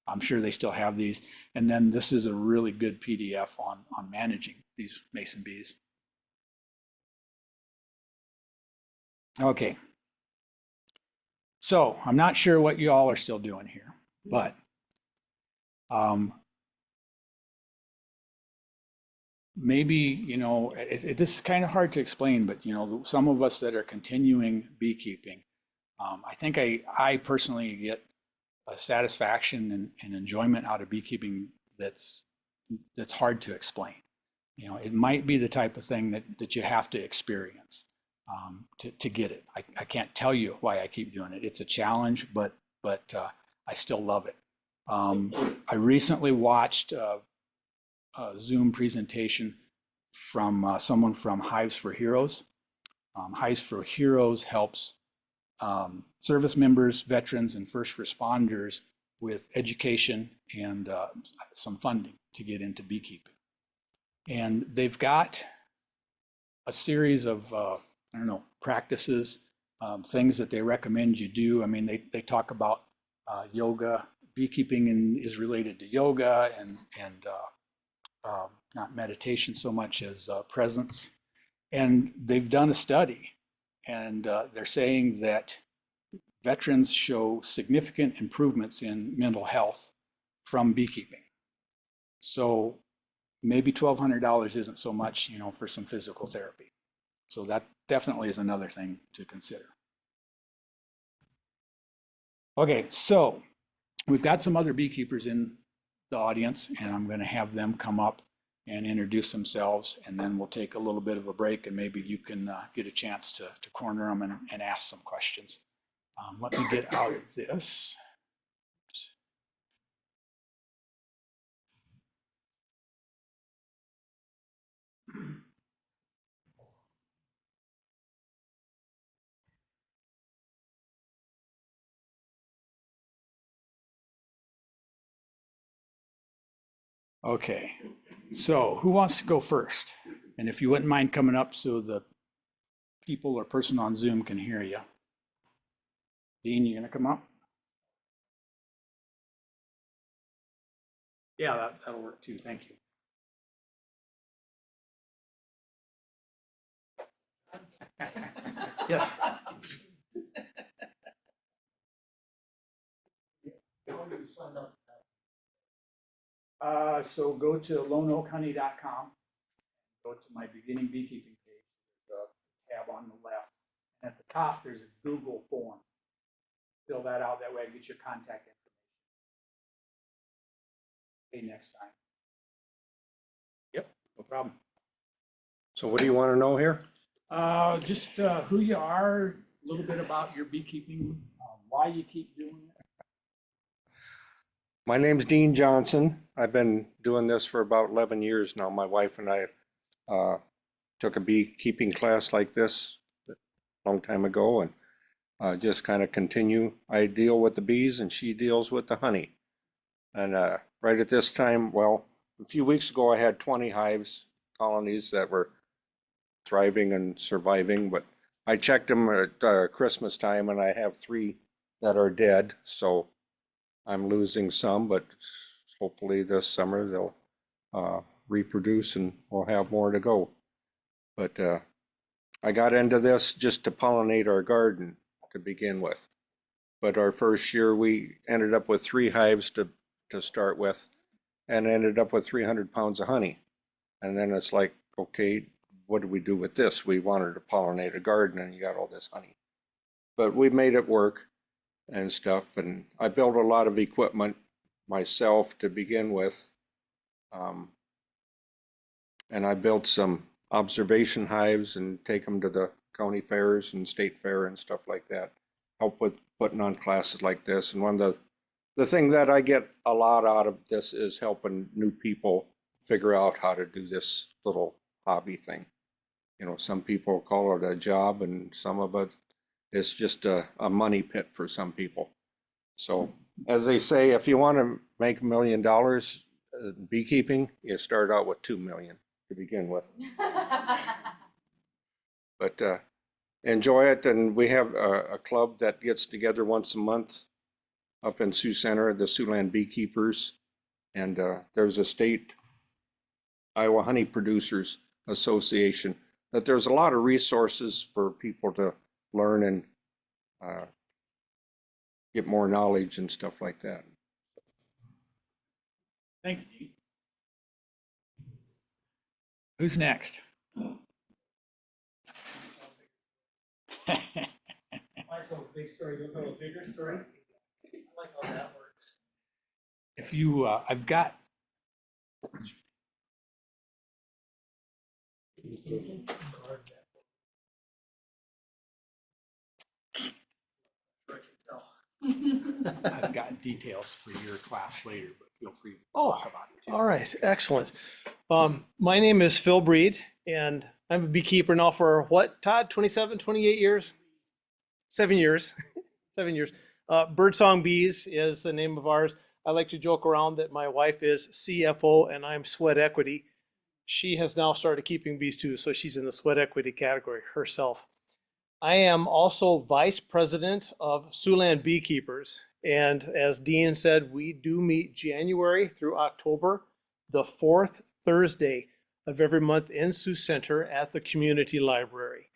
I'm sure they still have these. And then this is a really good PDF on managing these mason bees. Okay. So I'm not sure what you all are still doing here, but maybe, this is kind of hard to explain, but, some of us that are continuing beekeeping, I think I personally get a satisfaction and enjoyment out of beekeeping that's hard to explain. It might be the type of thing that you have to experience to get it. I can't tell you why I keep doing it. It's a challenge, but I still love it. I recently watched a Zoom presentation from someone from Hives for Heroes. Hives for Heroes helps service members, veterans, and first responders with education and some funding to get into beekeeping. And they've got a series of, practices, things that they recommend you do. I mean, they talk about yoga. Beekeeping is related to yoga and not meditation so much as presence. And they've done a study, and they're saying that veterans show significant improvements in mental health from beekeeping. So maybe $1,200 isn't so much, for some physical therapy. So that definitely is another thing to consider. Okay, so we've got some other beekeepers in the audience, and I'm going to have them come up and introduce themselves, and then we'll take a little bit of a break, and maybe you can get a chance to corner them and ask some questions. Let me get out of this. Okay, so who wants to go first? And if you wouldn't mind coming up so the people or person on Zoom can hear you. Dean, you gonna come up? Yeah, that'll work too, thank you. Yes. So go to loneoakhoney.com, go to my beginning beekeeping page, there's a tab on the left. And at the top, there's a Google form. Fill that out, that way I get your contact information. Okay, next time. Yep, no problem. So what do you want to know here? Just who you are, a little bit about your beekeeping, why you keep doing it. My name's Dean Johnson. I've been doing this for about 11 years now. My wife and I took a beekeeping class like this a long time ago, and just kind of continue. I deal with the bees and she deals with the honey. And right at this time, well, a few weeks ago I had 20 hives, colonies that were thriving and surviving, but I checked them at Christmas time and I have 3 that are dead. So I'm losing some, but hopefully this summer they'll reproduce and we'll have more to go. But I got into this just to pollinate our garden to begin with. But our first year we ended up with 3 hives to start with, and ended up with 300 pounds of honey. And then it's like, okay, what do we do with this? We wanted to pollinate a garden and you got all this honey. But we made it work and stuff, and I built a lot of equipment myself to begin with. And I built some observation hives and take them to the county fairs and state fair and stuff like that. Help with putting on classes like this. And one of the thing that I get a lot out of this is helping new people figure out how to do this little hobby thing. You know, some people call it a job, and some of it is just a money pit for some people. So, as they say, if you want to make $1 million beekeeping, you start out with 2 million to begin with. But enjoy it, and we have a club that gets together once a month up in Sioux Center, the Siouxland Beekeepers, and there's a state Iowa Honey Producers Association. That there's a lot of resources for people to learn and get more knowledge and stuff like that. Thank you, Dean. Who's next? I tell a big story, you'll tell a bigger story. I like how that works. If you, I've got. I've got details for your class later, but feel free to talk about it too. All right, excellent. My name is Phil Breed, and I'm a beekeeper now for what, Todd, 27, 28 years? 7 years, 7 years. Birdsong Bees is the name of ours. I like to joke around that my wife is CFO and I'm sweat equity. She has now started keeping bees too, so she's in the sweat equity category herself. I am also vice president of Siouxland Beekeepers. And as Dean said, we do meet January through October, the 4th Thursday of every month in Sioux Center at the community library.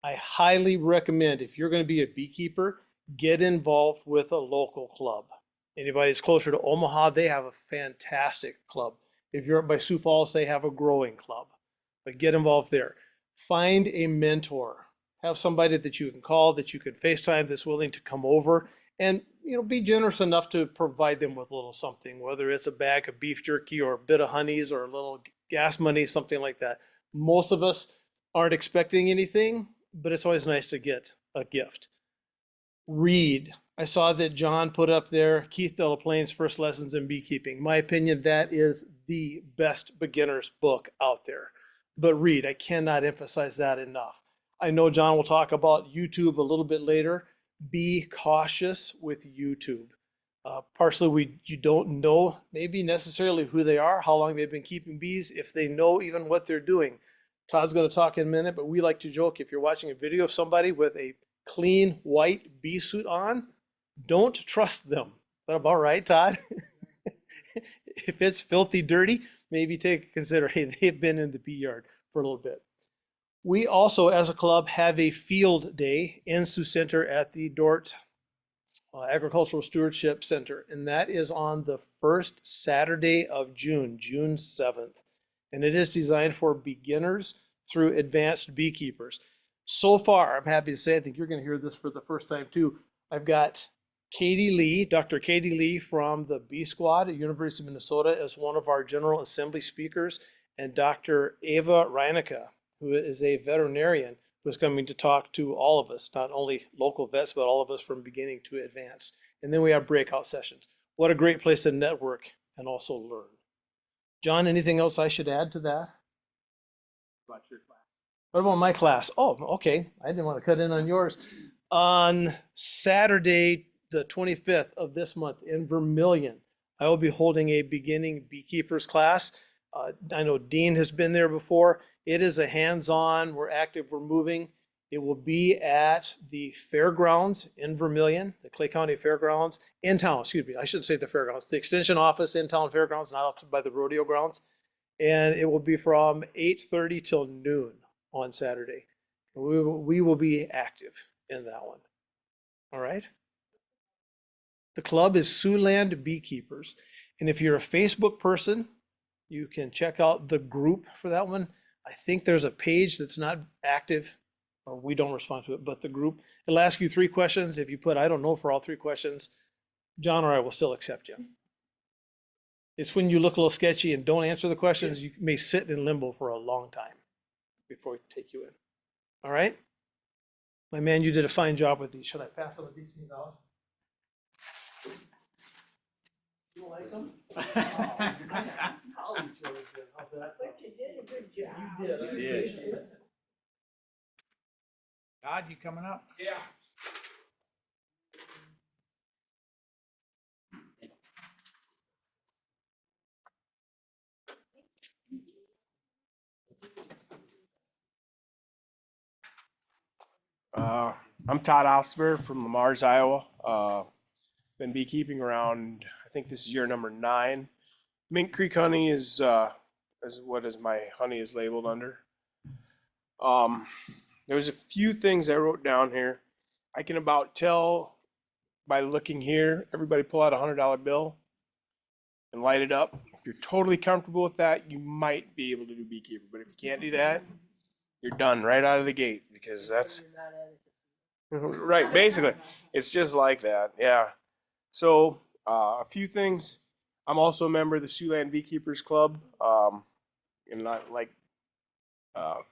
I highly recommend, if you're going to be a beekeeper, get involved with a local club. Anybody that's closer to Omaha, they have a fantastic club. If you're up by Sioux Falls, they have a growing club. But get involved there. Find a mentor. Have somebody that you can call, that you can FaceTime, that's willing to come over and be generous enough to provide them with a little something, whether it's a bag of beef jerky or a bit of honeys or a little gas money, something like that. Most of us aren't expecting anything, but it's always nice to get a gift. Read. I saw that John put up there Keith Delaplane's First Lessons in Beekeeping. My opinion, that is the best beginner's book out there. But read, I cannot emphasize that enough. I know John will talk about YouTube a little bit later. Be cautious with YouTube. Partially, you don't know maybe necessarily who they are, how long they've been keeping bees, if they know even what they're doing. Todd's going to talk in a minute, but we like to joke if you're watching a video of somebody with a clean white bee suit on, don't trust them. Is that about right, Todd? If it's filthy dirty, maybe consider, hey, they've been in the bee yard for a little bit. We also, as a club, have a field day in Sioux Center at the Dort Agricultural Stewardship Center, and that is on the first Saturday of June, June 7th. And it is designed for beginners through advanced beekeepers. So far, I'm happy to say, I think you're going to hear this for the first time too. I've got Katie Lee, Dr. Katie Lee from the Bee Squad at University of Minnesota as one of our General Assembly speakers, and Dr. Ava Reinicke, who is a veterinarian who is coming to talk to all of us, not only local vets, but all of us from beginning to advanced. And then we have breakout sessions. What a great place to network and also learn. John, anything else I should add to that? About your class. What about my class? Oh, okay. I didn't want to cut in on yours. On Saturday, the 25th of this month in Vermillion, I will be holding a beginning beekeepers class. I know Dean has been there before. It is a hands-on, we're active, we're moving. It will be at the fairgrounds in Vermillion, the Clay County Fairgrounds, in town, excuse me. I shouldn't say the fairgrounds, the extension office in town fairgrounds, not up by the rodeo grounds. And it will be from 8:30 till noon on Saturday. We will be active in that one. All right. The club is Siouxland Beekeepers. And if you're a Facebook person, you can check out the group for that one. I think there's a page that's not active, or we don't respond to it, but the group, it'll ask you 3 questions. If you put, I don't know for all 3 questions, John or I will still accept you. It's when you look a little sketchy and don't answer the questions, you may sit in limbo for a long time before we take you in. All right? My man, you did a fine job with these. Should I pass some of these things out? You don't like them? I'll eat yours then. How's that sound? But you did a good job. You did. I You did. appreciate it. Todd, you coming up? Yeah. I'm Todd Ostler from Lamar's, Iowa. Been beekeeping around, I think this is year number 9. Mink Creek honey is what is my honey is labeled under. There's a few things I wrote down here. I can about tell by looking here. Everybody pull out a $100 bill and light it up. If you're totally comfortable with that, you might be able to do beekeeper. But if you can't do that, you're done right out of the gate, because that's right. Basically, it's just like that. Yeah. So a few things. I'm also a member of the Siouxland Beekeepers Club. And like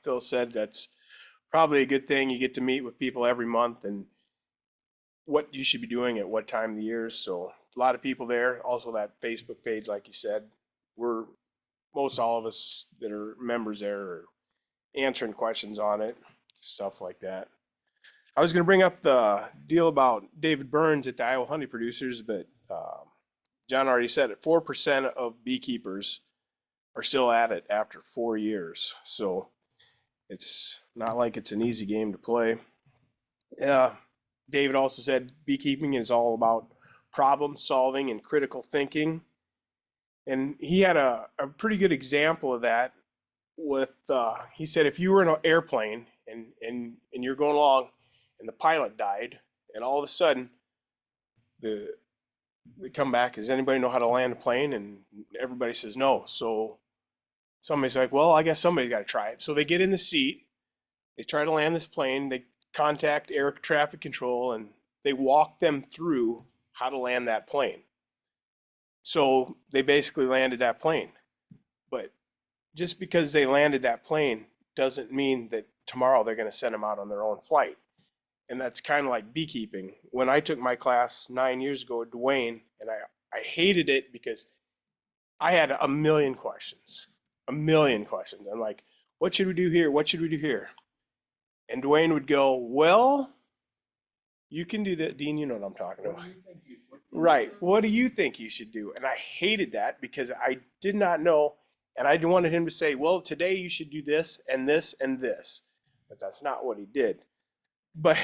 Phil said, that's probably a good thing. You get to meet with people every month and what you should be doing at what time of the year. So a lot of people there. Also that Facebook page, like you said, most all of us that are members there are answering questions on it, stuff like that. I was going to bring up the deal about David Burns at the Iowa Honey Producers, but John already said it. 4% of beekeepers are still at it after 4 years. So it's not like it's an easy game to play. David also said beekeeping is all about problem solving and critical thinking. And he had a pretty good example of that with, he said, if you were in an airplane and you're going along and the pilot died, and all of a sudden they come back, does anybody know how to land a plane? And everybody says no. So somebody's like, well, I guess somebody's got to try it. So they get in the seat, they try to land this plane, they contact air traffic control, and they walk them through how to land that plane. So they basically landed that plane. But just because they landed that plane doesn't mean that tomorrow they're going to send them out on their own flight. And that's kind of like beekeeping. When I took my class 9 years ago at Dwayne, and I hated it because I had a million questions. I'm like, what should we do here? What should we do here? And Dwayne would go, well, you can do that. Dean, you know what I'm talking about. Right. What do you think you should do? And I hated that because I did not know. And I wanted him to say, well, today you should do this and this and this. But that's not what he did. But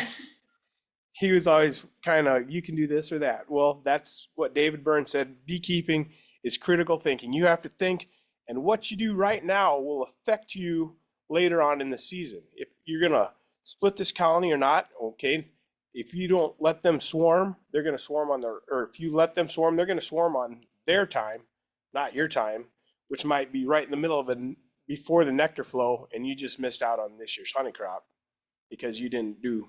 he was always kind of, you can do this or that. Well, that's what David Byrne said. Beekeeping is critical thinking. You have to think, and what you do right now will affect you later on in the season. If you're going to split this colony or not, okay. If you don't let them swarm, they're going to swarm on their, or if you let them swarm, they're going to swarm on their time, not your time, which might be right in the middle of it before the nectar flow, and you just missed out on this year's honey crop because you didn't do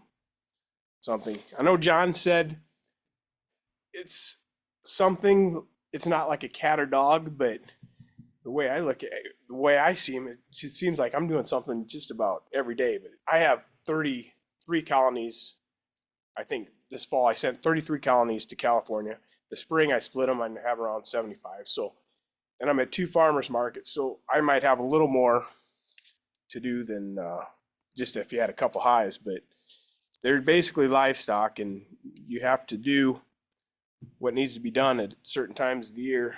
something. I know John said it's something, it's not like a cat or dog, but the way I look at it, the way I see him, it seems like I'm doing something just about every day. But I have 33 colonies. I think this fall I sent 33 colonies to California. The spring I split them, I have around 75. So, and I'm at 2 farmers markets, so I might have a little more to do than just if you had a couple hives. But they're basically livestock, and you have to do what needs to be done at certain times of the year.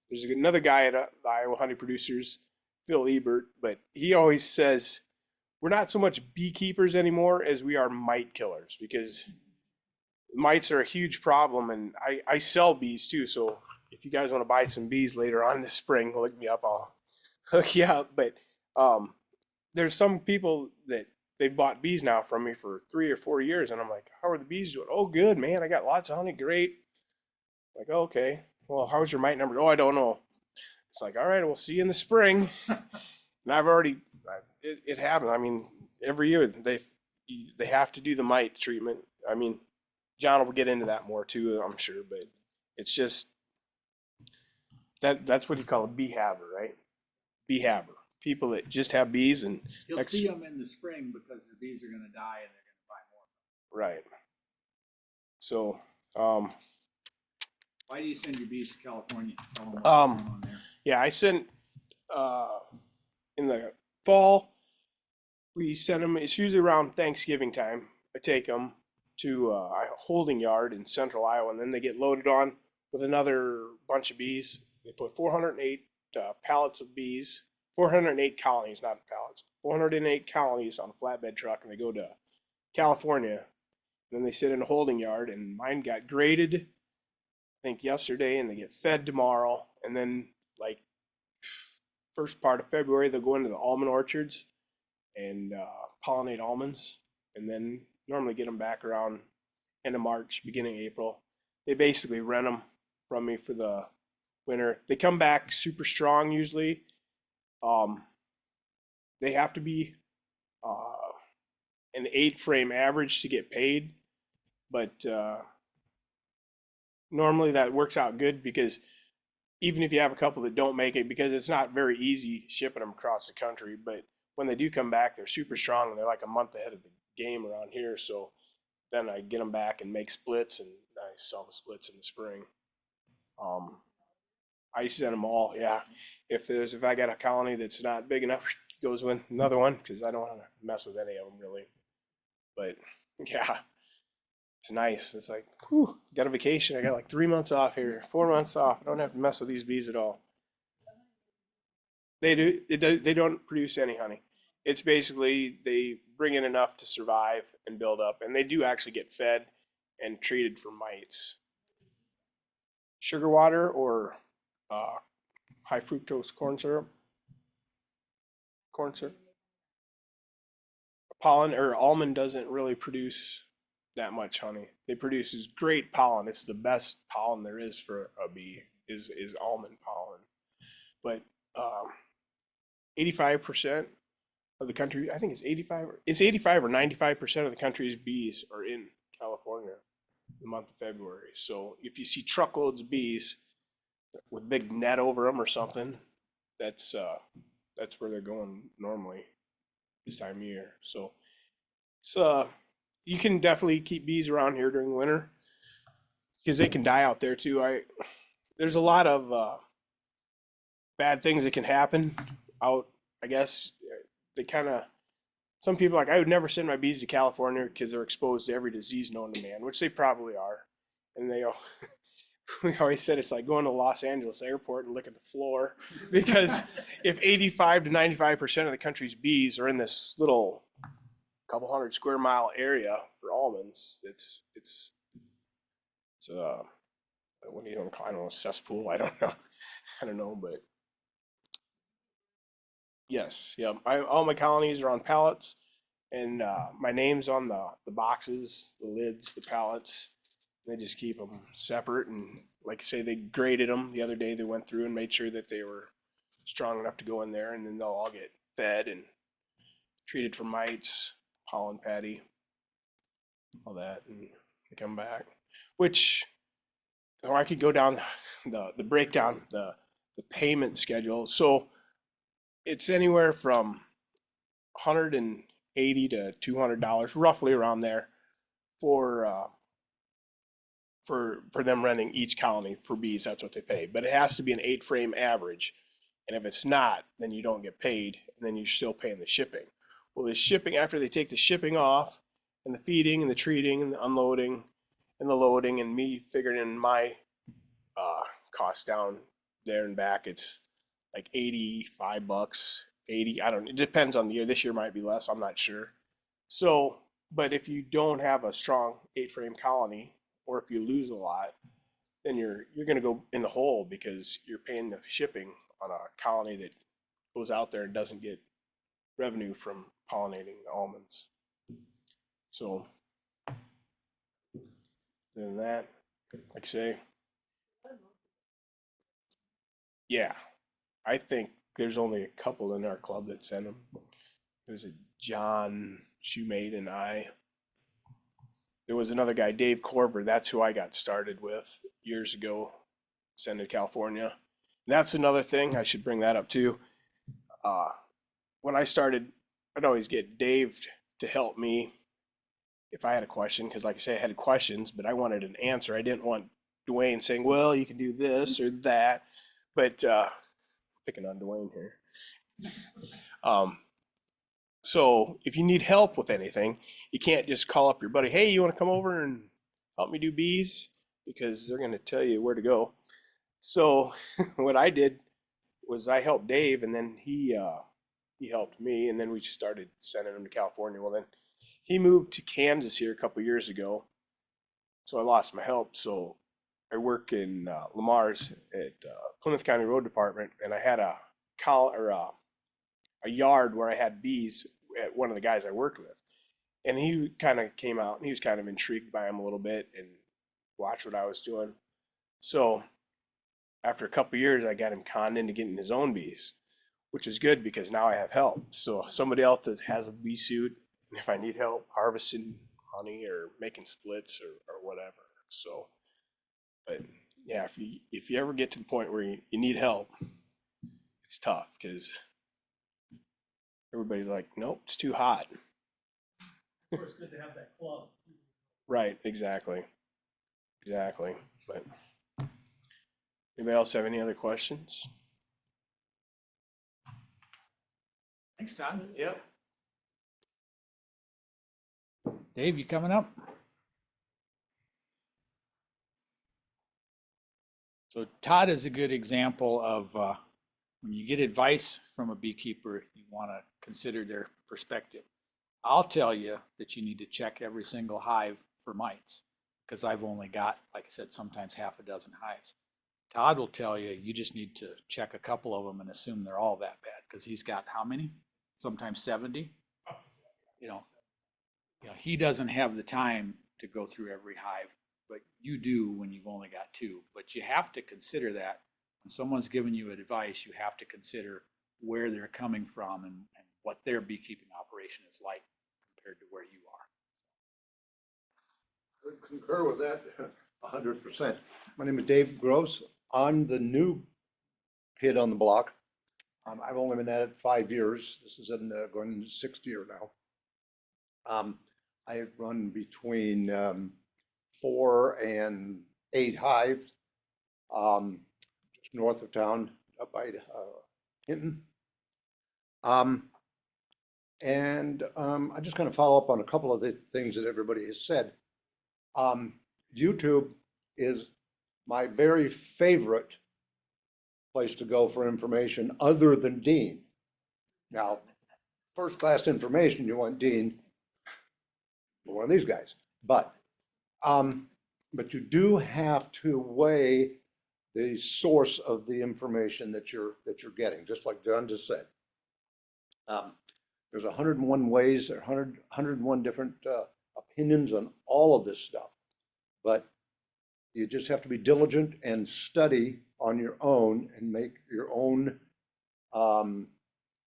There's another guy at the Iowa Honey Producers, Phil Ebert, but he always says we're not so much beekeepers anymore as we are mite killers, because mites are a huge problem, and I sell bees too. So if you guys want to buy some bees later on this spring, look me up. I'll hook you up. But there's some people that they've bought bees now from me for 3 or 4 years, and I'm like, how are the bees doing? Oh, good, man. I got lots of honey. Great. Like, oh, okay. Well, how's your mite number? Oh, I don't know. It's like, all right, we'll see you in the spring. And I've already, it happened. I mean, every year they have to do the mite treatment. I mean, John will get into that more too, I'm sure, but it's just that's what you call a bee haver, right? Bee haver. People that just have bees, and You'll see them in the spring because the bees are gonna die and they're gonna buy more. right. So, Why do you send your bees to California? Tell 'em what's Um, going on there. yeah, I sent in the fall. We send them. It's usually around Thanksgiving time. I take them to a holding yard in central Iowa, and then they get loaded on with another bunch of bees. They put 408 pallets of bees, 408 colonies, not pallets, 408 colonies on a flatbed truck, and they go to California. And then they sit in a holding yard, and mine got graded, I think yesterday, and they get fed tomorrow. And then like first part of February, they'll go into the almond orchards and pollinate almonds, and then normally get them back around end of March, beginning of April. They basically rent them from me for the winter. They come back super strong usually. They have to be an 8 frame average to get paid, but normally that works out good, because even if you have a couple that don't make it, because it's not very easy shipping them across the country, but when they do come back, they're super strong, and they're like a month ahead of the game around here. So then I get them back and make splits, and I sell the splits in the spring. I send them all. Yeah. If I got a colony that's not big enough, goes with another one, because I don't want to mess with any of them really. But yeah, it's nice. It's like, whew, got a vacation. I got like 3 months off here, 4 months off. I don't have to mess with these bees at all. They don't produce any honey. It's basically they bring in enough to survive and build up, and they do actually get fed and treated for mites. Sugar water or high fructose corn syrup. Corn syrup. Pollen or almond doesn't really produce that much honey. They produce great pollen. It's the best pollen there is for a bee is almond pollen. But 85% of the country, I think it's 85 or 95% of the country's bees are in California. the month of February. So if you see truckloads of bees with a big net over them or something, that's where they're going normally this time of year. So it's you can definitely keep bees around here during the winter because they can die out there too. There's a lot of bad things that can happen out. I guess they kind of some people like I would never send my bees to California because they're exposed to every disease known to man, which they probably are. And they we always said it's like going to Los Angeles airport and look at the floor because if 85 to 95% of the country's bees are in this little couple hundred square mile area for almonds, it's what do you want to call it? I don't know, a cesspool. I don't know. I don't know, but yes, yeah. All my colonies are on pallets, and my name's on the boxes, the lids, the pallets. They just keep them separate, and like I say, they graded them the other day. They went through and made sure that they were strong enough to go in there, and then they'll all get fed and treated for mites, pollen patty, all that, and they come back. Which, or I could go down the breakdown, the payment schedule. So it's anywhere from $180 to $200, roughly around there, for for them renting each colony for bees. That's what they pay, but it has to be an 8-frame average. And if it's not, then you don't get paid, and then you're still paying the shipping. Well, the shipping, after they take the shipping off, and the feeding and the treating and the unloading and the loading, and me figuring in my costs down there and back, it's like $85, 80. I don't. It depends on the year. This year might be less. I'm not sure. So, but if you don't have a strong 8-frame colony, or if you lose a lot, then you're going to go in the hole because you're paying the shipping on a colony that goes out there and doesn't get revenue from pollinating the almonds. So, then that, like I say, yeah, I think there's only a couple in our club that send them. There's a John Shoemate and I. There was another guy, Dave Corver. That's who I got started with years ago, sent to California. And that's another thing I should bring that up too. When I started, I'd always get Dave to help me if I had a question, because like I say, I had questions, but I wanted an answer. I didn't want Dwayne saying, "Well, you can do this or that," but picking on Dwayne here. Um, So if you need help with anything, you can't just call up your buddy, "Hey, you want to come over and help me do bees?" Because they're going to tell you where to go. So what I did was I helped Dave, and then he helped me, and then we started sending him to California. Well, then he moved to Kansas here a couple years ago, so I lost my help. So I work in Lamar's at Plymouth County Road Department, and I had a yard where I had bees at one of the guys I worked with. And he kind of came out and he was kind of intrigued by him a little bit and watched what I was doing. So after a couple of years, I got him conned into getting his own bees, which is good because now I have help. So somebody else that has a bee suit, and if I need help harvesting honey or making splits or whatever. So, but yeah, if you ever get to the point where you need help, it's tough because everybody's like, "Nope, it's too hot." Of course, good to have that club. Right, exactly. Exactly. But anybody else have any other questions? Thanks, Todd. Yep. Dave, you coming up? So Todd is a good example of when you get advice from a beekeeper, you want to consider their perspective. I'll tell you that you need to check every single hive for mites because I've only got, like I said, sometimes half a dozen hives. Todd will tell you you just need to check a couple of them and assume they're all that bad because he's got how many? Sometimes 70. You know, he doesn't have the time to go through every hive, but you do when you've only got two. But you have to consider that when someone's giving you advice, you have to consider where they're coming from and what their beekeeping operation is like compared to where you are. would concur with that 100%. My name is Dave Gross. I'm the new kid on the block. I've only been at it 5 years. This is going into 6th year now. I run between 4 and 8 hives, just north of town, up by Hinton. I just kind of follow up on a couple of the things that everybody has said. YouTube is my very favorite place to go for information other than Dean. Now, first class information, you want Dean, one of these guys. But you do have to weigh the source of the information that you're getting, just like John just said. There's 101 ways, or 101 different opinions on all of this stuff. But you just have to be diligent and study on your own and make your own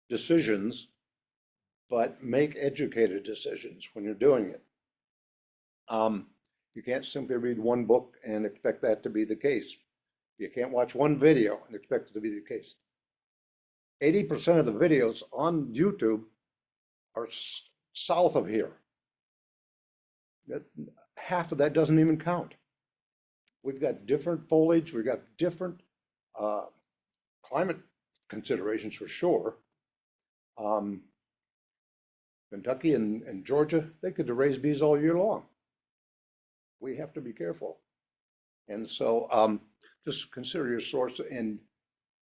decisions, but make educated decisions when you're doing it. You can't simply read one book and expect that to be the case. You can't watch one video and expect it to be the case. 80% of the videos on YouTube are south of here. Half of that doesn't even count. We've got different foliage, we've got different climate considerations for sure. Kentucky and Georgia, they could raise bees all year long. We have to be careful. And so just consider your source and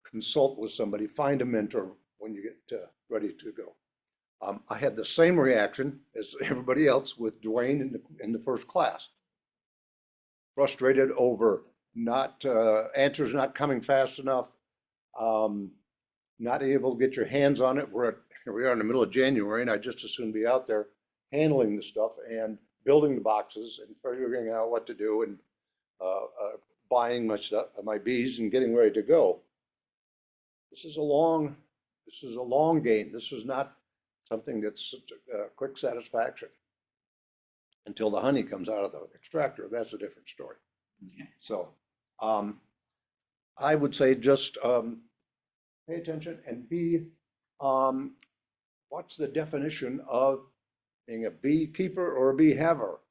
consult with somebody, find a mentor when you get ready to go. I had the same reaction as everybody else with Dwayne in the first class. Frustrated over answers not coming fast enough, not able to get your hands on it. Here we are in the middle of January, and I just as soon be out there handling the stuff and building the boxes and figuring out what to do and buying my bees and getting ready to go. This is a long game. This is not something that's a quick satisfaction until the honey comes out of the extractor. That's a different story. So I would say just pay attention and what's the definition of being a beekeeper or a bee haver?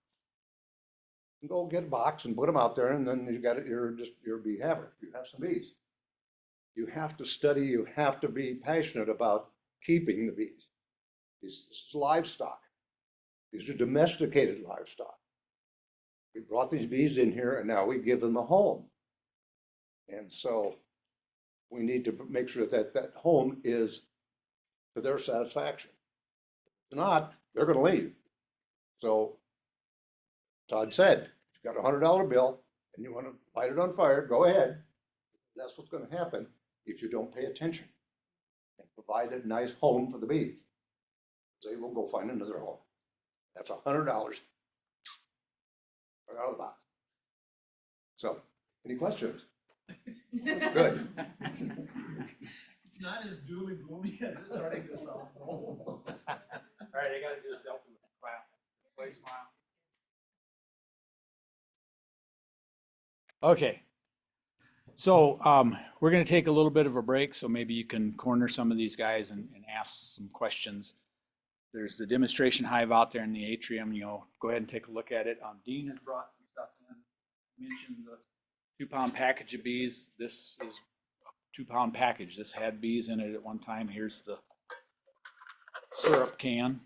Go get a box and put them out there, and then you're a bee haver. You have some bees. You have to study, you have to be passionate about keeping the bees. This is livestock. These are domesticated livestock. We brought these bees in here and now we give them a home. And so we need to make sure that that home is to their satisfaction. If not, they're going to leave. So Todd said, if you've got a $100 bill and you want to light it on fire, go ahead. That's what's going to happen if you don't pay attention and provide a nice home for the bees. They will go find another home. That's $100 right out of the box. So, any questions? Good. It's not as doom and gloomy as it's starting to sound. All right, I gotta do a selfie with the class. Play smile. Okay. So we're going to take a little bit of a break, so maybe you can corner some of these guys and ask some questions. There's the demonstration hive out there in the atrium. Go ahead and take a look at it. Dean has brought some stuff in. I mentioned the 2-pound package of bees. This is a 2-pound package. This had bees in it at one time. Here's the syrup can.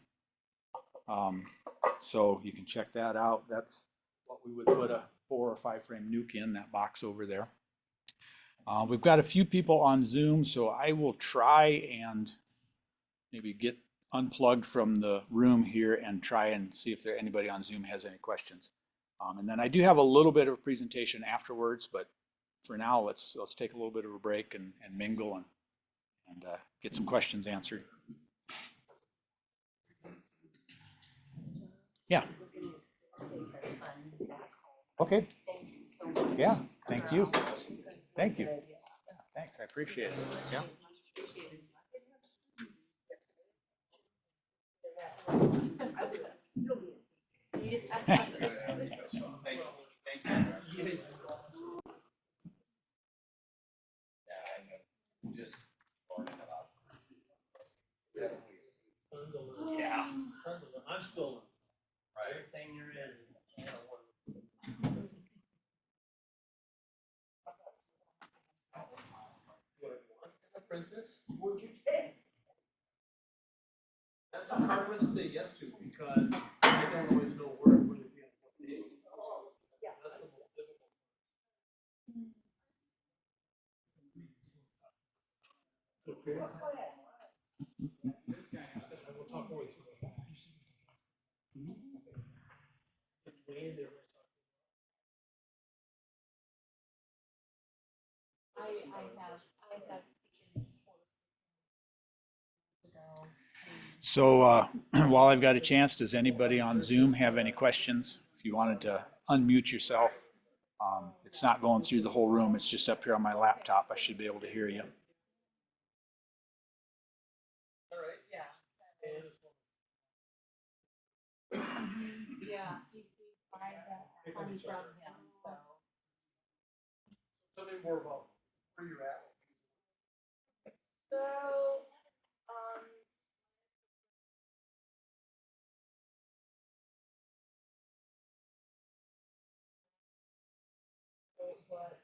So you can check that out. That's what we would put a 4 or 5 frame nuke in, that box over there. We've got a few people on Zoom, so I will try and maybe get unplugged from the room here and try and see if anybody on Zoom has any questions. And then I do have a little bit of a presentation afterwards, but for now, let's take a little bit of a break and mingle and get some questions answered. Yeah. Okay. Yeah, thank you. Thank you. Thanks, I appreciate it. Yeah. still learning. Yeah. Tons of them. I'm still learning. Right. Everything you're in. Apprentice? Would you take? That's a hard one to say yes to because I don't always know where I'm going to be on what day. That's the most difficult. Okay. We'll talk more with you. Dwayne, there. I have chickens. So while I've got a chance, does anybody on Zoom have any questions? If you wanted to unmute yourself, it's not going through the whole room. It's just up here on my laptop. I should be able to hear you. All right. Yeah. And Yeah, we buy the honey from him, so. tell me more about where you're at. So, um. But.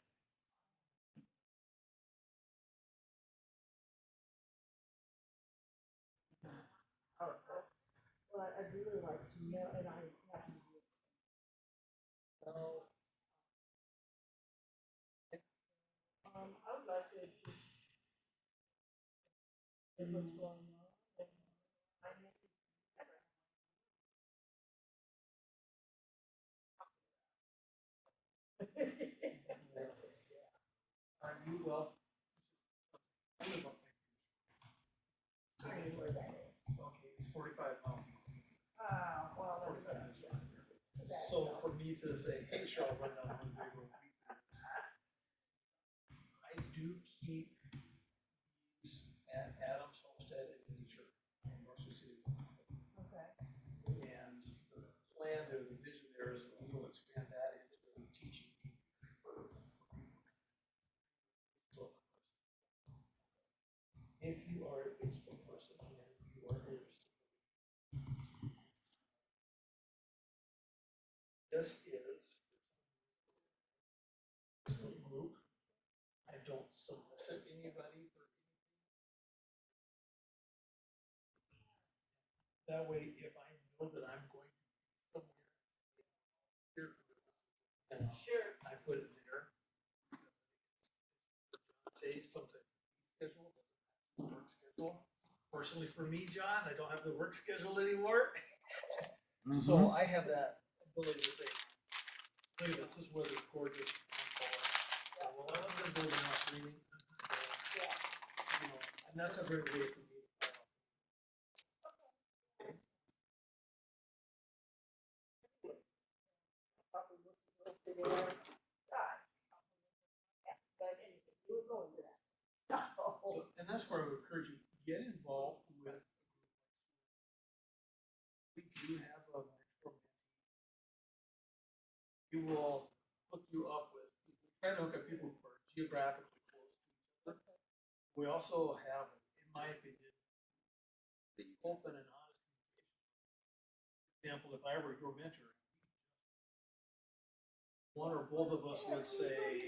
But I'd really like to know, and I have to do it. So. I would like to just. See what's going on. And I know Are you well? I know where that is. Okay, it's 45 miles. Well, 45 minutes drive. So for me to say, hey, Cheryl, run down one big road. I do keep these at Adams Homestead and Nature in North Sioux City. okay. And the plan there, the vision there is that we will expand that into teaching. If you are a Facebook person and you are interested, this is a group. I don't solicit anybody for that way. If I know that I'm going to be somewhere here, and Sure. I put it there. Say something schedule, work schedule. Fortunately for me, John, I don't have the work schedule anymore. So I have that ability to say, look at this is where this gorgeous. Well, I was gonna go now reading. Yeah. You know, and that's a great way for me. Probably look figure it out. God. Yeah, but anyway, we were going to that. So, and that's where I would encourage you, get involved with. We do have a mentor. We will hook you up with, we try to hook up people who are geographically close to each other. We also have, in my opinion, the open and honest communication. For example, if I were your mentor, one or both of us would say,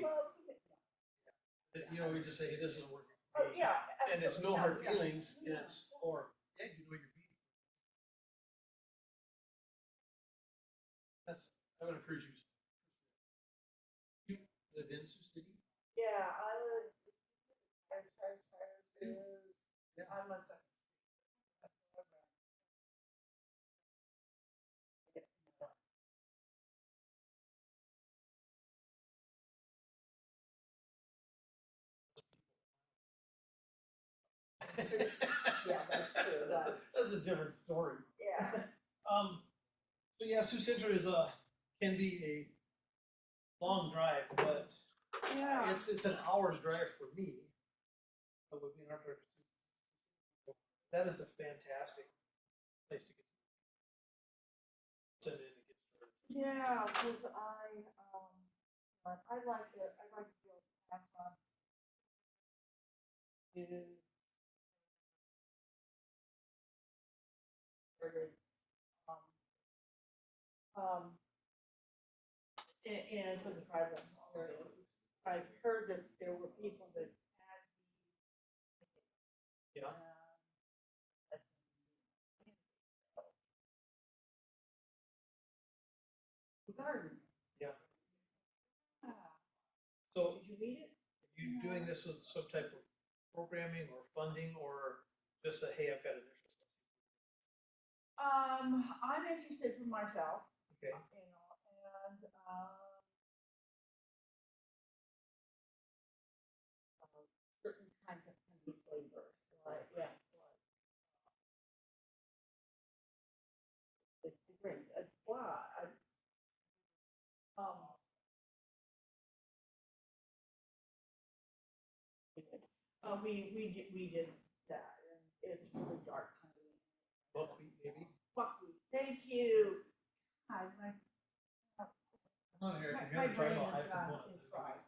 you know, we just say, hey, this isn't working for me. Yeah. And it's no hard Yeah. feelings, it's, or, yeah, you know, you're being. That's, I would encourage you. You live in Sioux City? Yeah, I live. Yeah. I'm a second. Yeah, that's true. That's a different story. Yeah. So yeah, Sioux Central is can be a long drive, but Yeah. it's an hour's drive for me. That would be an hour drive. That is a fantastic place to get. Set in and get started. Yeah, cause I'd like to be able to pass on to started, um, and for the tribal areas. I've heard that there were people that had Yeah. that's the garden. Yeah. Ah, So did you read it? are you doing this with some type of programming or funding or just a, hey, I've got an interest? I'm interested for myself, Okay. you know, and, certain kinds of honey flavors, like, yeah, like, the great, but, um, we did that, and it's really dark honey. Buckwheat maybe? Buckwheat, thank you. My, Come on, Eric, my brain is fried.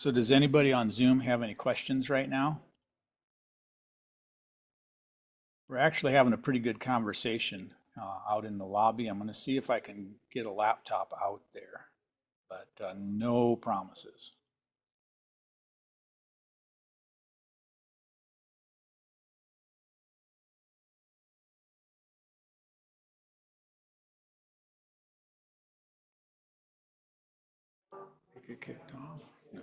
So does anybody on Zoom have any questions right now? We're actually having a pretty good conversation out in the lobby. I'm going to see if I can get a laptop out there, but no promises. Get kicked off? No.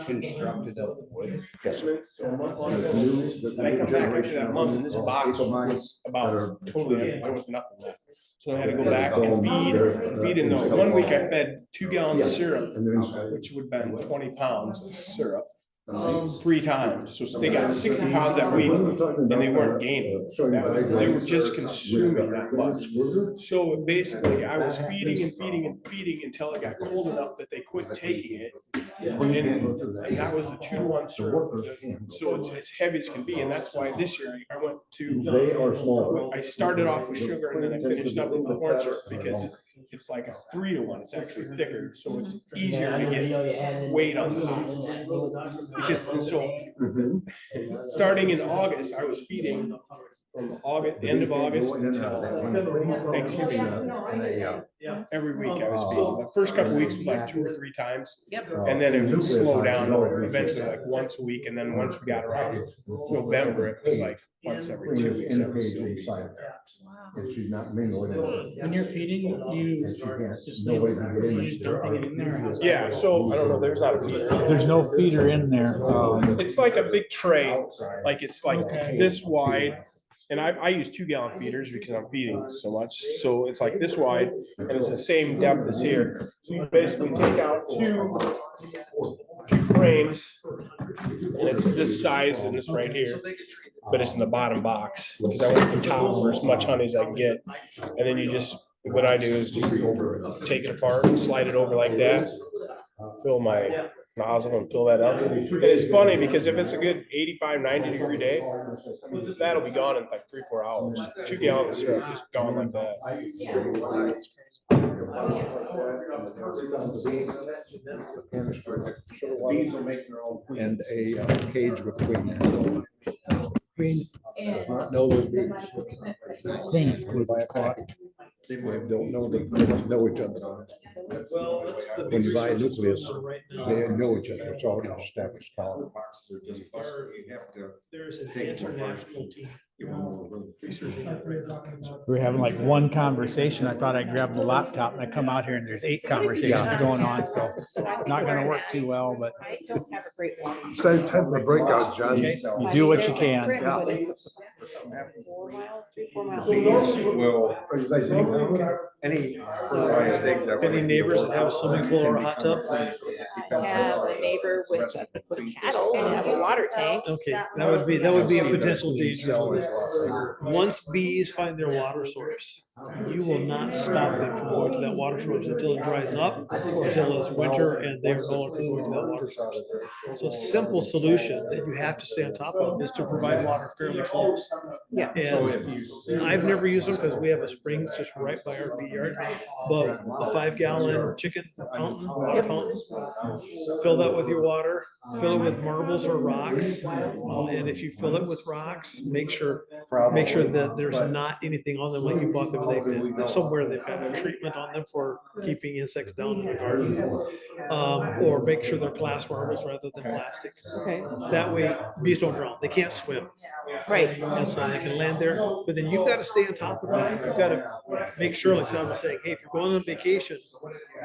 Constructed of the wood. And I come back after that month and this box was about totally, there was nothing left. So I had to go back and feed in the 1 week I fed 2 gallons of syrup, which would have been 20 pounds of syrup. 3 times. So they got 60 pounds that week and they weren't gaining. They were just consuming that much. So basically I was feeding and feeding and feeding until it got cold enough that they quit taking it. And that was the 2-to-1 syrup. So it's as heavy as can be. And that's why this year I went to, I started off with sugar and then I finished up with the corn syrup because it's like a 3-to-1. It's actually thicker. So it's easier to get weight on the pounds. Because so starting in August, I was feeding from end of August until Thanksgiving. Every week I was feeding. The first couple weeks was like 2 or 3 times. And then it would slow down eventually like once a week. And then once we got around November, it was like once every 2 weeks. I was still feeding. And she's not mingling. When you're feeding, you just dumping it in there. Yeah, so I don't know, there's not a feeder. There's no feeder in there. It's like a big tray, like it's like this wide. And I use 2-gallon feeders because I'm feeding so much. So it's like this wide and it's the same depth as here. So you basically take out two frames and it's this size and this right here, but it's in the bottom box because I want the top for as much honey as I can get. And then you just, what I do is just take it apart and slide it over like that, fill my nozzle and fill that up. And it's funny because if it's a good 85, 90 degree day, that'll be gone in like 3-4 hours. 2 gallons of syrup is gone like that. And a cage with queen. Queen does not know those bees. Queen is caught. They don't know, they don't know each other. Well, that's the When you buy a nucleus, right now. they know each other. It's already established colony. There's an international team. We're having like one conversation. I thought I grabbed the laptop and I come out here and there's 8 conversations going on. So not going to work too well, but I don't have a great one. It's time for a breakout, John. you do what you can. 4 miles, 3-4 miles. Will, any fertilized egg that. Any neighbors that have a swimming pool or a hot tub? I have a neighbor with cattle and have a water tank. Okay, that would be a potential danger. Once bees find their water source, you will not stop them from going to that water source until it dries up or until it's winter and they're no longer going to that water source. So a simple solution that you have to stay on top of is to provide water fairly close. Yeah. And I've never used them because we have a spring just right by our bee yard, but a 5-gallon chicken fountain, water fountain, fill that with your water, fill it with marbles or rocks. And if you fill it with rocks, make sure that there's not anything on them like you bought them. Somewhere they've got a treatment on them for keeping insects down in the garden. Or make sure they're glass marbles rather than plastic. Okay, That way bees don't drown. They can't swim. right. And so they can land there, but then you've got to stay on top of that. You've got to make sure, like Tom was saying, hey, if you're going on vacation,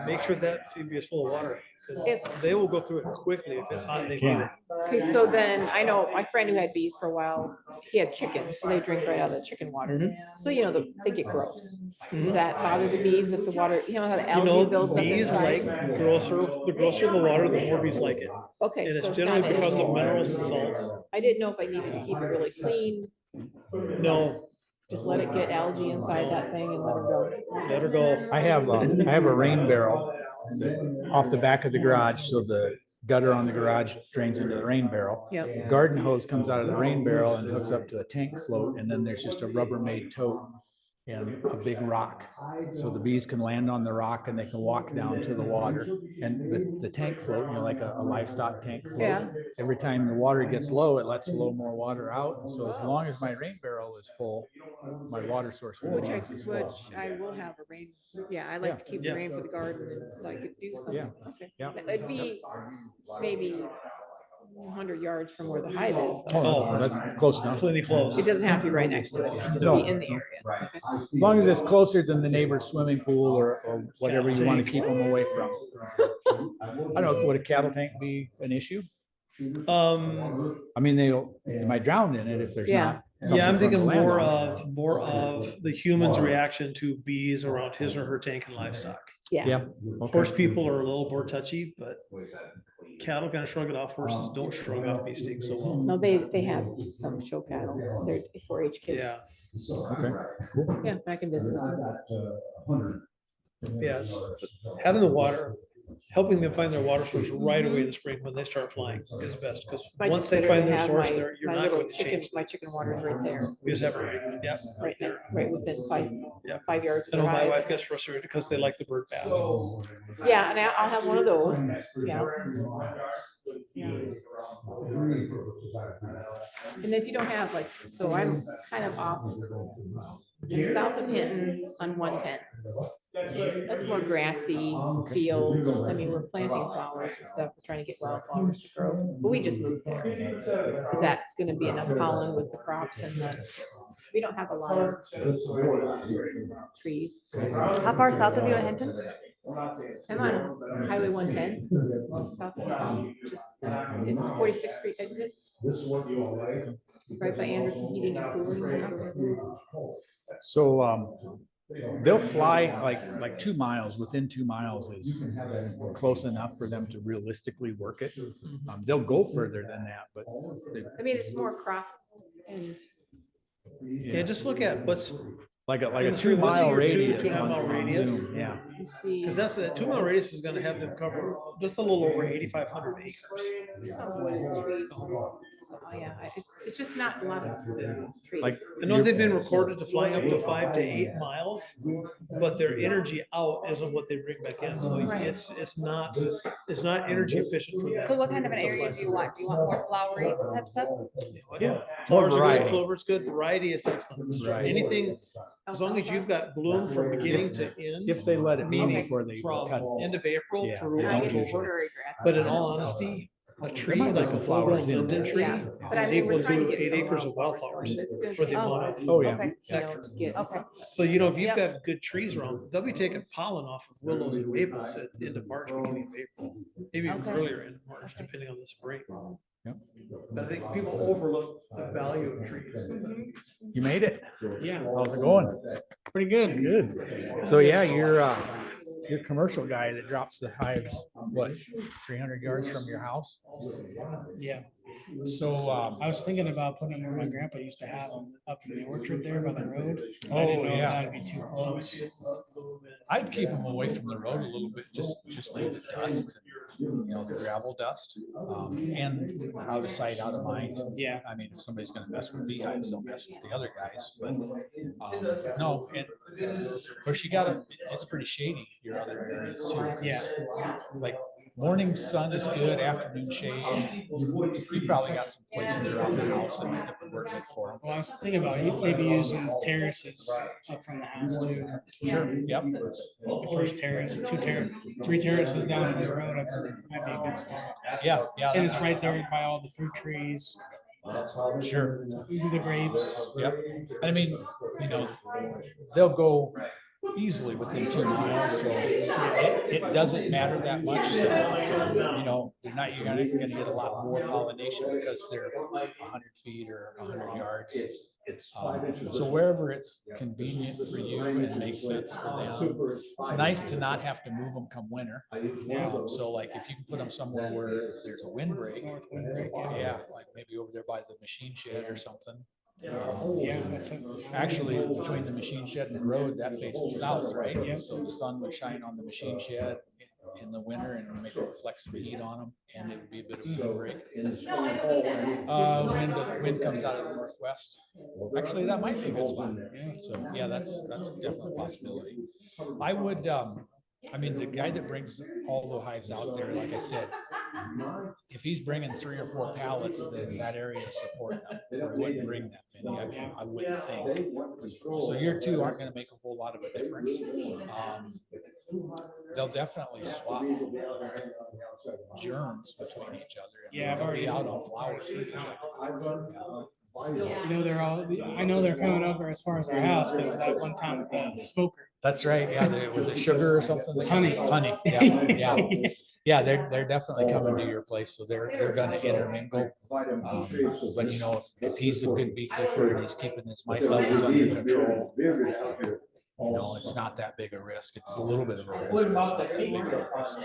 make sure that phoebe is full of water. Because they will go through it quickly if it's hot and they need it. Okay, so then I know my friend who had bees for a while, he had chickens, so they drink right out of the chicken water. So you know, they get gross. Does that bother the bees if the water, you know how the algae builds up Bees inside? like the grosser the water, the more bees like it. Okay, And so it's it's generally not an because of issue. minerals and salts. I didn't know if I needed to keep it really clean, No, just let it get algae inside that thing and let her go. let her go. I have a rain barrel off the back of the garage, so the gutter on the garage drains into the rain barrel. Yep. Garden hose comes out of the rain barrel and hooks up to a tank float, and then there's just a Rubbermaid tote and a big rock. So the bees can land on the rock and they can walk down to the water. And the tank float, like a livestock tank float. Yeah. Every time the water gets low, it lets a little more water out. And so as long as my rain barrel is full, my water source for the Which bees is full. I will have a rain, yeah, I like to keep the Yeah. rain for the garden and so I could do something. Yeah. Okay. Yeah. It'd be maybe 100 yards from where the hive is. though. Oh, that's close enough. Plenty close. It doesn't have to be right next to it, it should just No. be in the area. Okay. As long as it's closer than the neighbor's swimming pool or whatever you want to keep them away from. I don't know, would a cattle tank be an issue? I mean, they might drown in it if there's Yeah. not. Yeah, I'm something thinking for them to more land on. of the human's reaction to bees around his or her tank and livestock. Yeah, Yeah. Horse people are a little more touchy, but cattle kind of shrug it off. Horses don't shrug off bee stings so well. no, they have some show cattle, they're 4-H kids. Yeah, Okay, cool. Yeah, but I can visit with them. yes. Having the water, helping them find their water source right away in the spring when they start flying is best. Because I once just they literally find their have source my- there, you're my not little going to change. My chicken water is right there, Is that right? Yep, right there. right within Yep. 5 yards. I of know the my hive. wife gets frustrated because they like the bird bath. Yeah, and I'll have one of those, yeah. And if you don't have like, so I'm kind of off, I'm south of Hinton on 110. That's more grassy fields. I mean, we're planting flowers and stuff. We're trying to get wildflowers to grow, but we just moved there. That's gonna be enough pollen with the crops and we don't have a lot of trees. How far south of you at Hinton? I'm on Highway 110. South of Hinton, just, it's 46th Street exit. Right by Anderson Heating and Cooling. So they'll fly like 2 miles. Within 2 miles is close enough for them to realistically work it. They'll go further than that, but I mean, it's more crop and Yeah, just look at what's, like a Let's see 2 mile your two- radius. 2.5 mile on radius. Zoom, yeah. you see. because that's a 2 mile radius is gonna have them cover just a little over 8,500 acres. Some wooded trees. So, yeah, it's just not a lot of trees. Like I know they've been recorded to flying up to 5 to 8 miles, but their energy out isn't what they bring back in. So Right. it's not energy efficient for them. So what kind of an area do you want? Do you want more flowery type stuff? Yeah, Flowers are good, variety. clover's good, variety is excellent. Right. Anything, as long as you've got bloom from beginning to end. if they let it be Meaning before they from cut. end of April Yeah, through they I don't guess October. prairie grass. But in all honesty, a tree might be like some a full-grown flowers in linden there. tree Yeah, but I is mean, we're equal trying to to get 8 some acres of wildflowers, wildflowers so it's good for the to- amount of. Oh, yeah. Okay. You know, to get. Okay. So, if you've Yep. got good trees around, they'll be taking pollen off of willows and maples at end of March, beginning of April, maybe even Okay. earlier in March, depending on the spring. Yep. But I think people overlook the value of trees. You made it. Yeah, How's it going? pretty good. Good. So yeah, your commercial guy that drops the hives, what, 300 yards from your house? Yeah, So, I was thinking about putting them where my grandpa used to have them up in the orchard there by the road. I Oh, didn't know if yeah. that'd be too close. I'd keep them away from the road a little bit, just leave the dust, the gravel dust, and out of sight, out of mind. Yeah, I mean, if somebody's gonna mess with beehives, they'll mess with the other guys, but, no, and of course you gotta, it's pretty shady, your other areas too. 'cause, Yeah. Like morning sun is good, afternoon shade. You probably got some places around the house that would work good for them. Well, I was thinking about maybe using terraces up from the house too. Sure, yep. The first terrace, three terraces down from the road, I think might be a good spot. Yeah, yeah. And it's right there by all the fruit trees, Sure. the grapes. Yep. I mean, you know, they'll go easily within 2 miles, so it doesn't matter that much. So, you know, you're not gonna get a lot more pollination because they're 100 feet or 100 yards. So wherever it's convenient for you and makes sense for them, it's nice to not have to move them come winter. So like if you can put them somewhere where there's a windbreak, yeah, like maybe over there by the machine shed or something. Yeah, that's it. Actually, between the machine shed and the road, that faces south, right? So the sun would shine on the machine shed in the winter and maybe reflect some heat on them, and it would be a bit of a break. Wind comes out of the northwest. Actually, that might be a good spot. So yeah, that's definitely a possibility. I would, I mean, the guy that brings all the hives out there, like I said, if he's bringing 3 or 4 pallets, then that area is supporting them. Or he wouldn't bring that many, I wouldn't think. So your two aren't going to make a whole lot of a difference. They'll definitely swap germs between each other. Yeah, I've already be out on flowers. You know, I know they're coming over as far as our house because that one time with the smoker. That's right. Yeah, was it sugar or something? Honey. Yeah, yeah. Yeah, they're definitely coming to your place, so they're going to intermingle. But you know, if he's a good beekeeper and he's keeping his mite levels under control, you know, it's not that big a risk. It's a little bit of a risk. But it's not that big of a risk.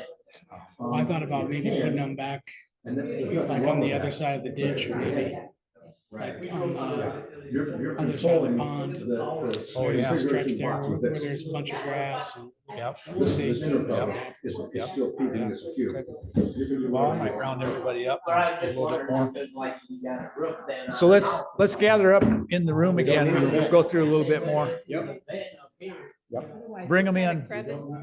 I thought about maybe putting them back, like on the other side of the ditch, or maybe like on the other side of the pond. Oh yeah, Stretch there where there's a bunch of grass. Yep. We'll see. Yep. Yeah. Well, I might round everybody up a little bit more. So let's gather up in the room again and we'll go through a little bit more. Bring them in. Crevice.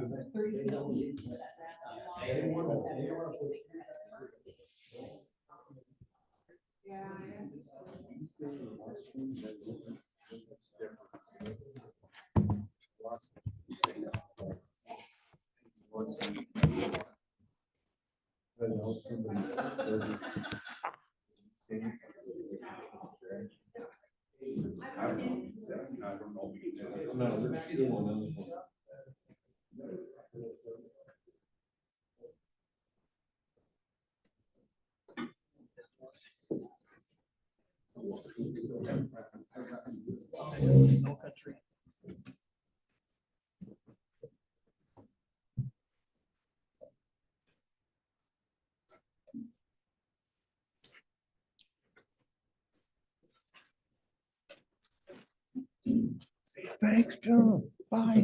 Thanks, John. Bye.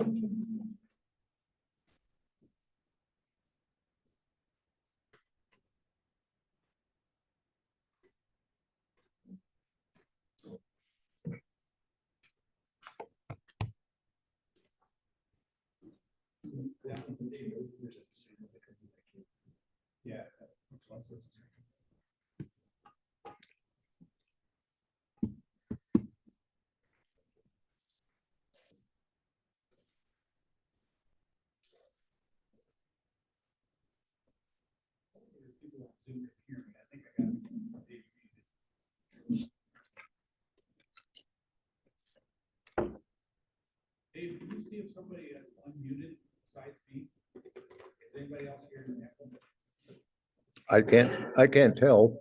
Dave, can you see if somebody unmuted besides me? Is anybody else here? I can't tell.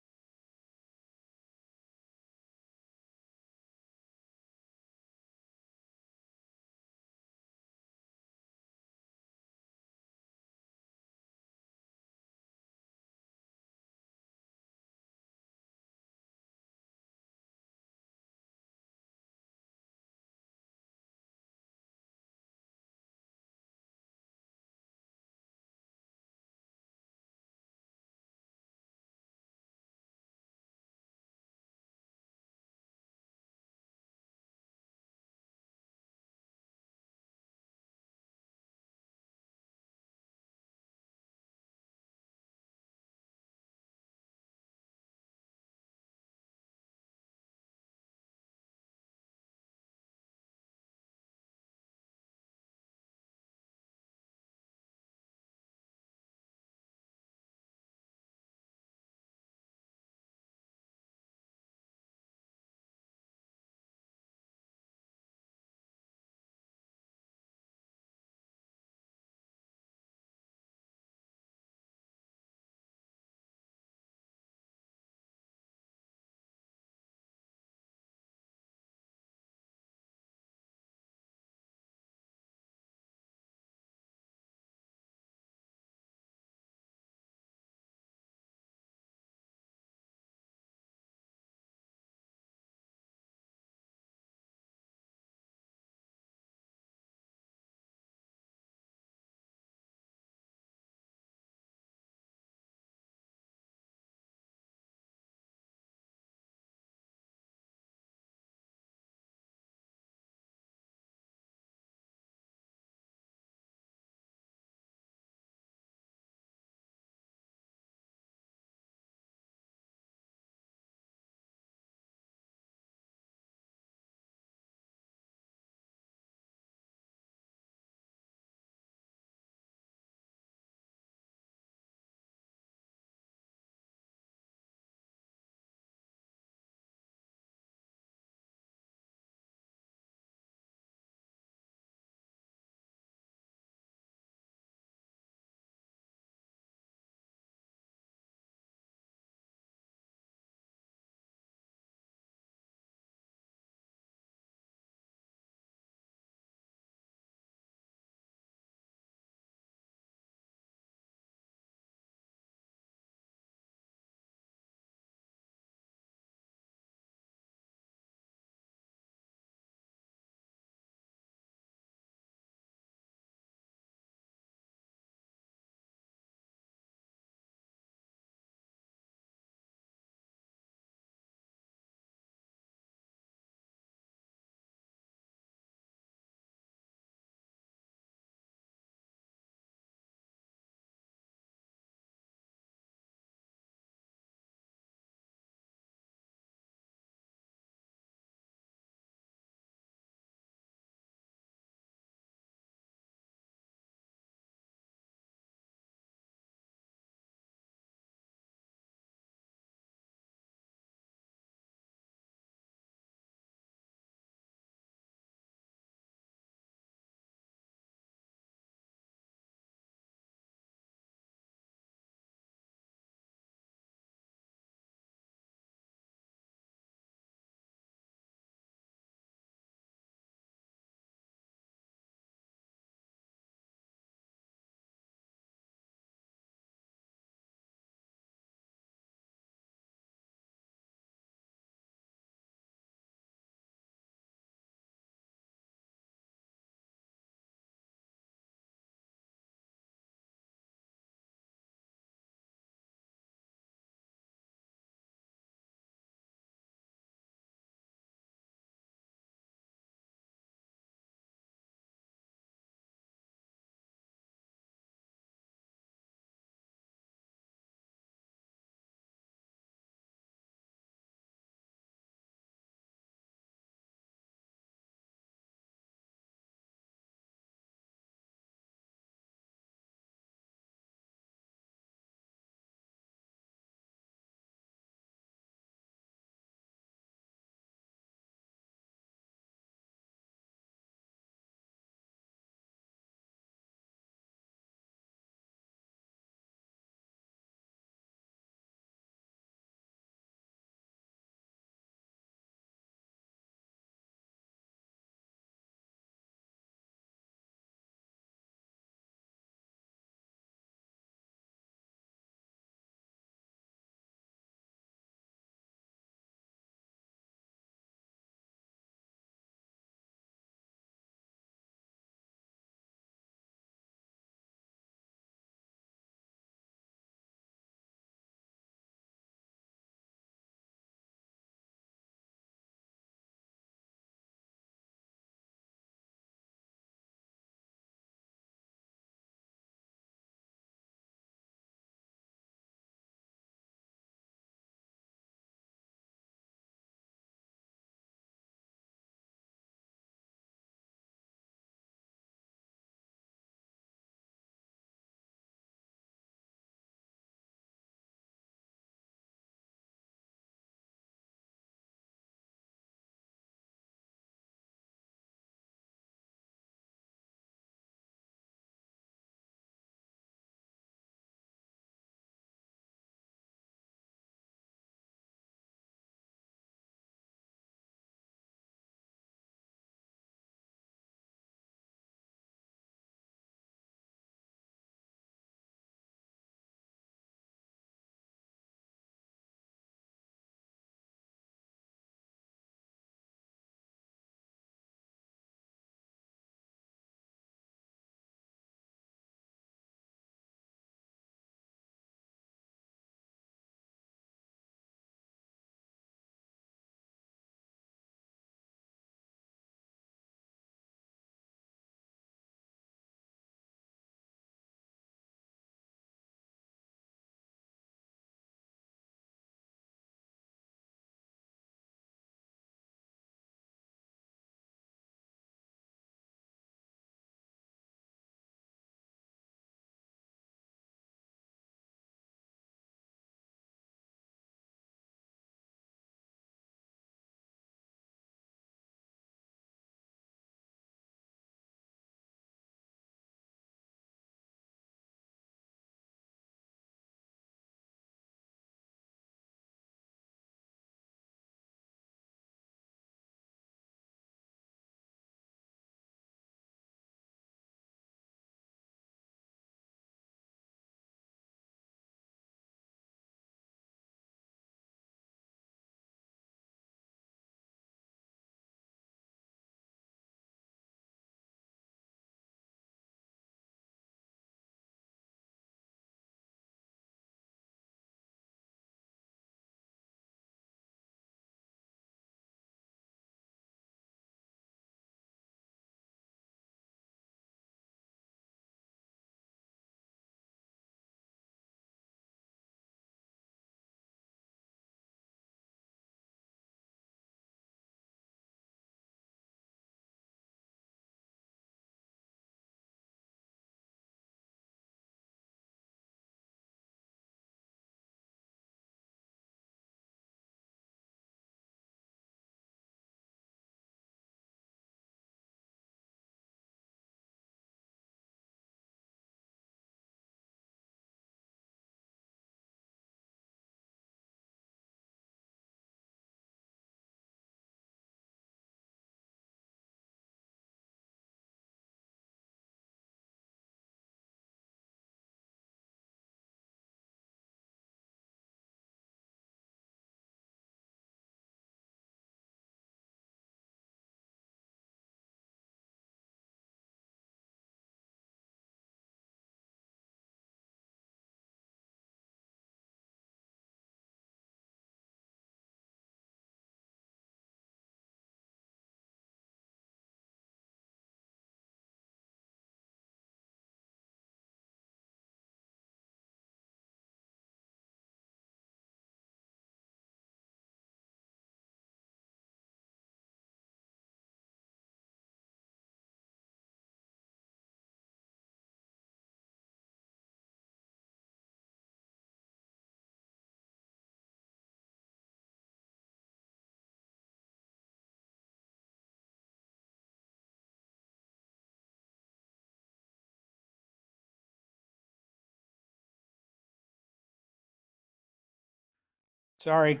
Sorry. Is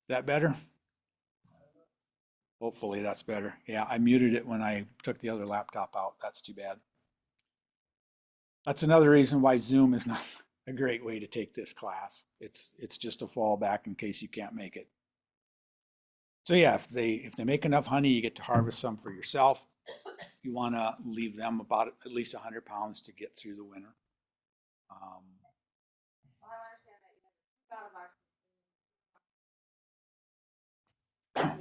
that better? Hopefully that's better. Yeah, I muted it when I took the other laptop out. That's too bad. That's another reason why Zoom is not a great way to take this class. It's just a fallback in case you can't make it. So yeah, if they make enough honey, you get to harvest some for yourself. You want to leave them about at least 100 pounds to get through the winter.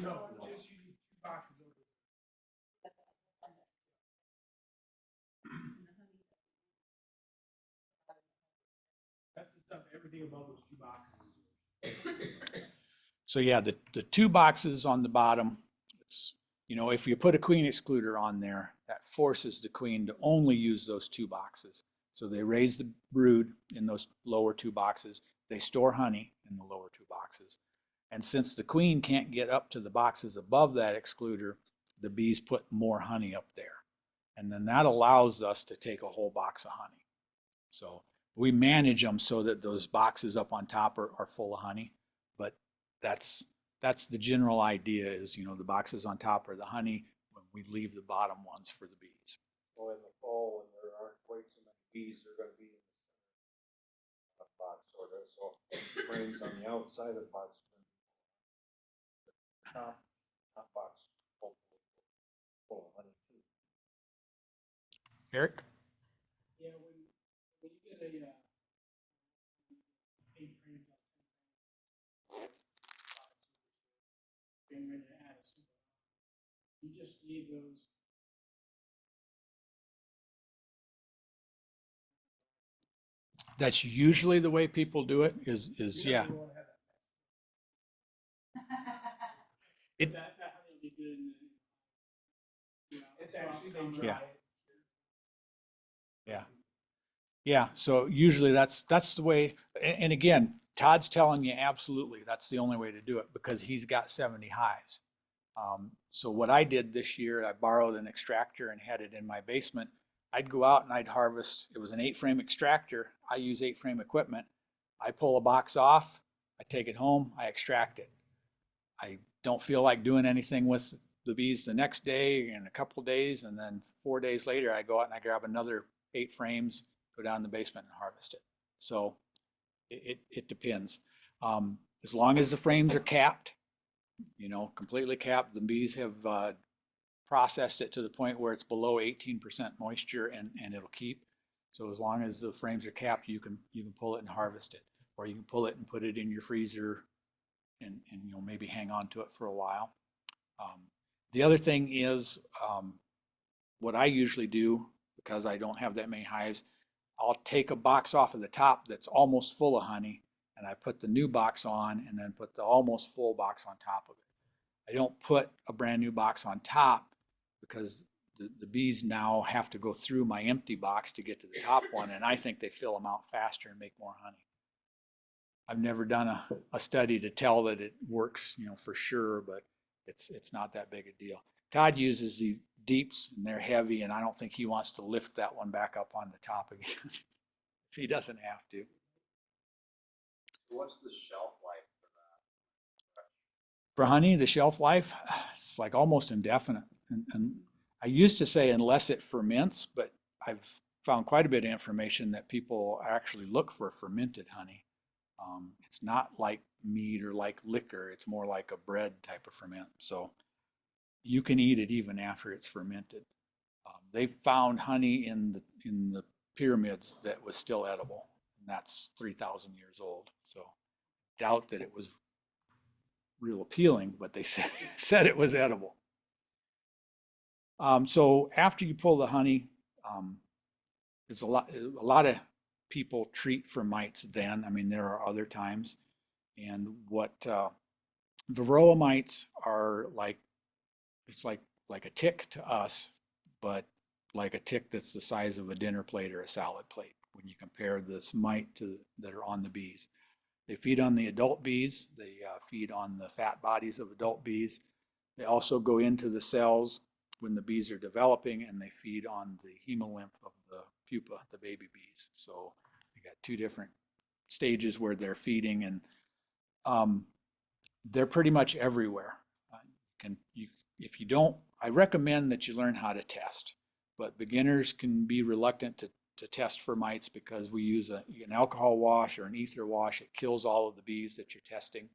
No, just use 2 boxes over there. That's the stuff, everything above those 2 boxes. So yeah, the 2 boxes on the bottom, it's, you know, if you put a queen excluder on there, that forces the queen to only use those 2 boxes. So they raise the brood in those lower 2 boxes. They store honey in the lower 2 boxes. And since the queen can't get up to the boxes above that excluder, the bees put more honey up there. And then that allows us to take a whole box of honey. So we manage them so that those boxes up on top are full of honey. But that's the general idea is, you know, the boxes on top are the honey, when we leave the bottom ones for the bees. Well, in the fall, when there aren't quite so many bees, they're gonna be in the box sort of, so frames on the outside of the box. Top box, hopefully full of honey too. Eric? Yeah, when you get a, 8 frame, getting ready to add a super, you just leave those. That's usually the way people do it is yeah. It, That honey will be good in the, It's actually summer. been Yeah. dry. yeah. Yeah, so usually that's the way, and again, Todd's telling you absolutely that's the only way to do it because he's got 70 hives. So what I did this year, I borrowed an extractor and had it in my basement. I'd go out and I'd harvest. It was an 8-frame extractor. I use 8-frame equipment. I pull a box off, I take it home, I extract it. I don't feel like doing anything with the bees the next day and a couple days, and then 4 days later I go out and I grab another 8 frames, go down in the basement and harvest it. So it depends. As long as the frames are capped, you know, completely capped, the bees have processed it to the point where it's below 18% moisture and it'll keep. So as long as the frames are capped, you can pull it and harvest it, or you can pull it and put it in your freezer and you know, maybe hang on to it for a while. The other thing is what I usually do, because I don't have that many hives, I'll take a box off of the top that's almost full of honey, and I put the new box on and then put the almost full box on top of it. I don't put a brand new box on top because the bees now have to go through my empty box to get to the top one, and I think they fill them out faster and make more honey. I've never done a study to tell that it works, you know, for sure, but it's not that big a deal. Todd uses these deeps and they're heavy, and I don't think he wants to lift that one back up on the top again if he doesn't have to. What's the shelf life for that? For honey, the shelf life, it's like almost indefinite. And I used to say unless it ferments, but I've found quite a bit of information that people actually look for fermented honey. It's not like meat or like liquor. It's more like a bread type of ferment. So you can eat it even after it's fermented. They've found honey in the pyramids that was still edible, and that's 3,000 years old. So doubt that it was real appealing, but they said it was edible. So after you pull the honey, there's a lot of people treat for mites then. I mean, there are other times. And what varroa mites are like, it's like a tick to us, but like a tick that's the size of a dinner plate or a salad plate when you compare this mite to that are on the bees. They feed on the adult bees. They feed on the fat bodies of adult bees. They also go into the cells when the bees are developing, and they feed on the hemolymph of the pupa, the baby bees. So you got 2 different stages where they're feeding, and They're pretty much everywhere. If you don't, I recommend that you learn how to test, but beginners can be reluctant to test for mites because we use an alcohol wash or an ether wash. It kills all of the bees that you're testing.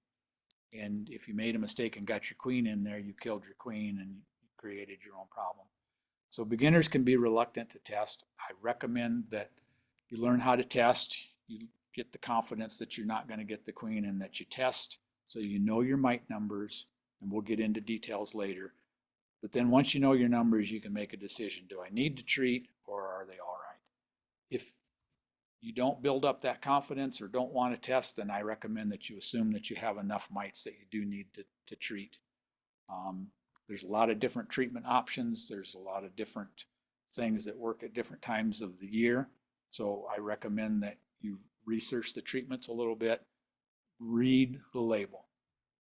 And if you made a mistake and got your queen in there, you killed your queen and you created your own problem. So beginners can be reluctant to test. I recommend that you learn how to test. You get the confidence that you're not going to get the queen and that you test so you know your mite numbers, and we'll get into details later. But then once you know your numbers, you can make a decision. Do I need to treat or are they all right? If you don't build up that confidence or don't want to test, then I recommend that you assume that you have enough mites that you do need to treat. There's a lot of different treatment options. There's a lot of different things that work at different times of the year. So I recommend that you research the treatments a little bit, read the label.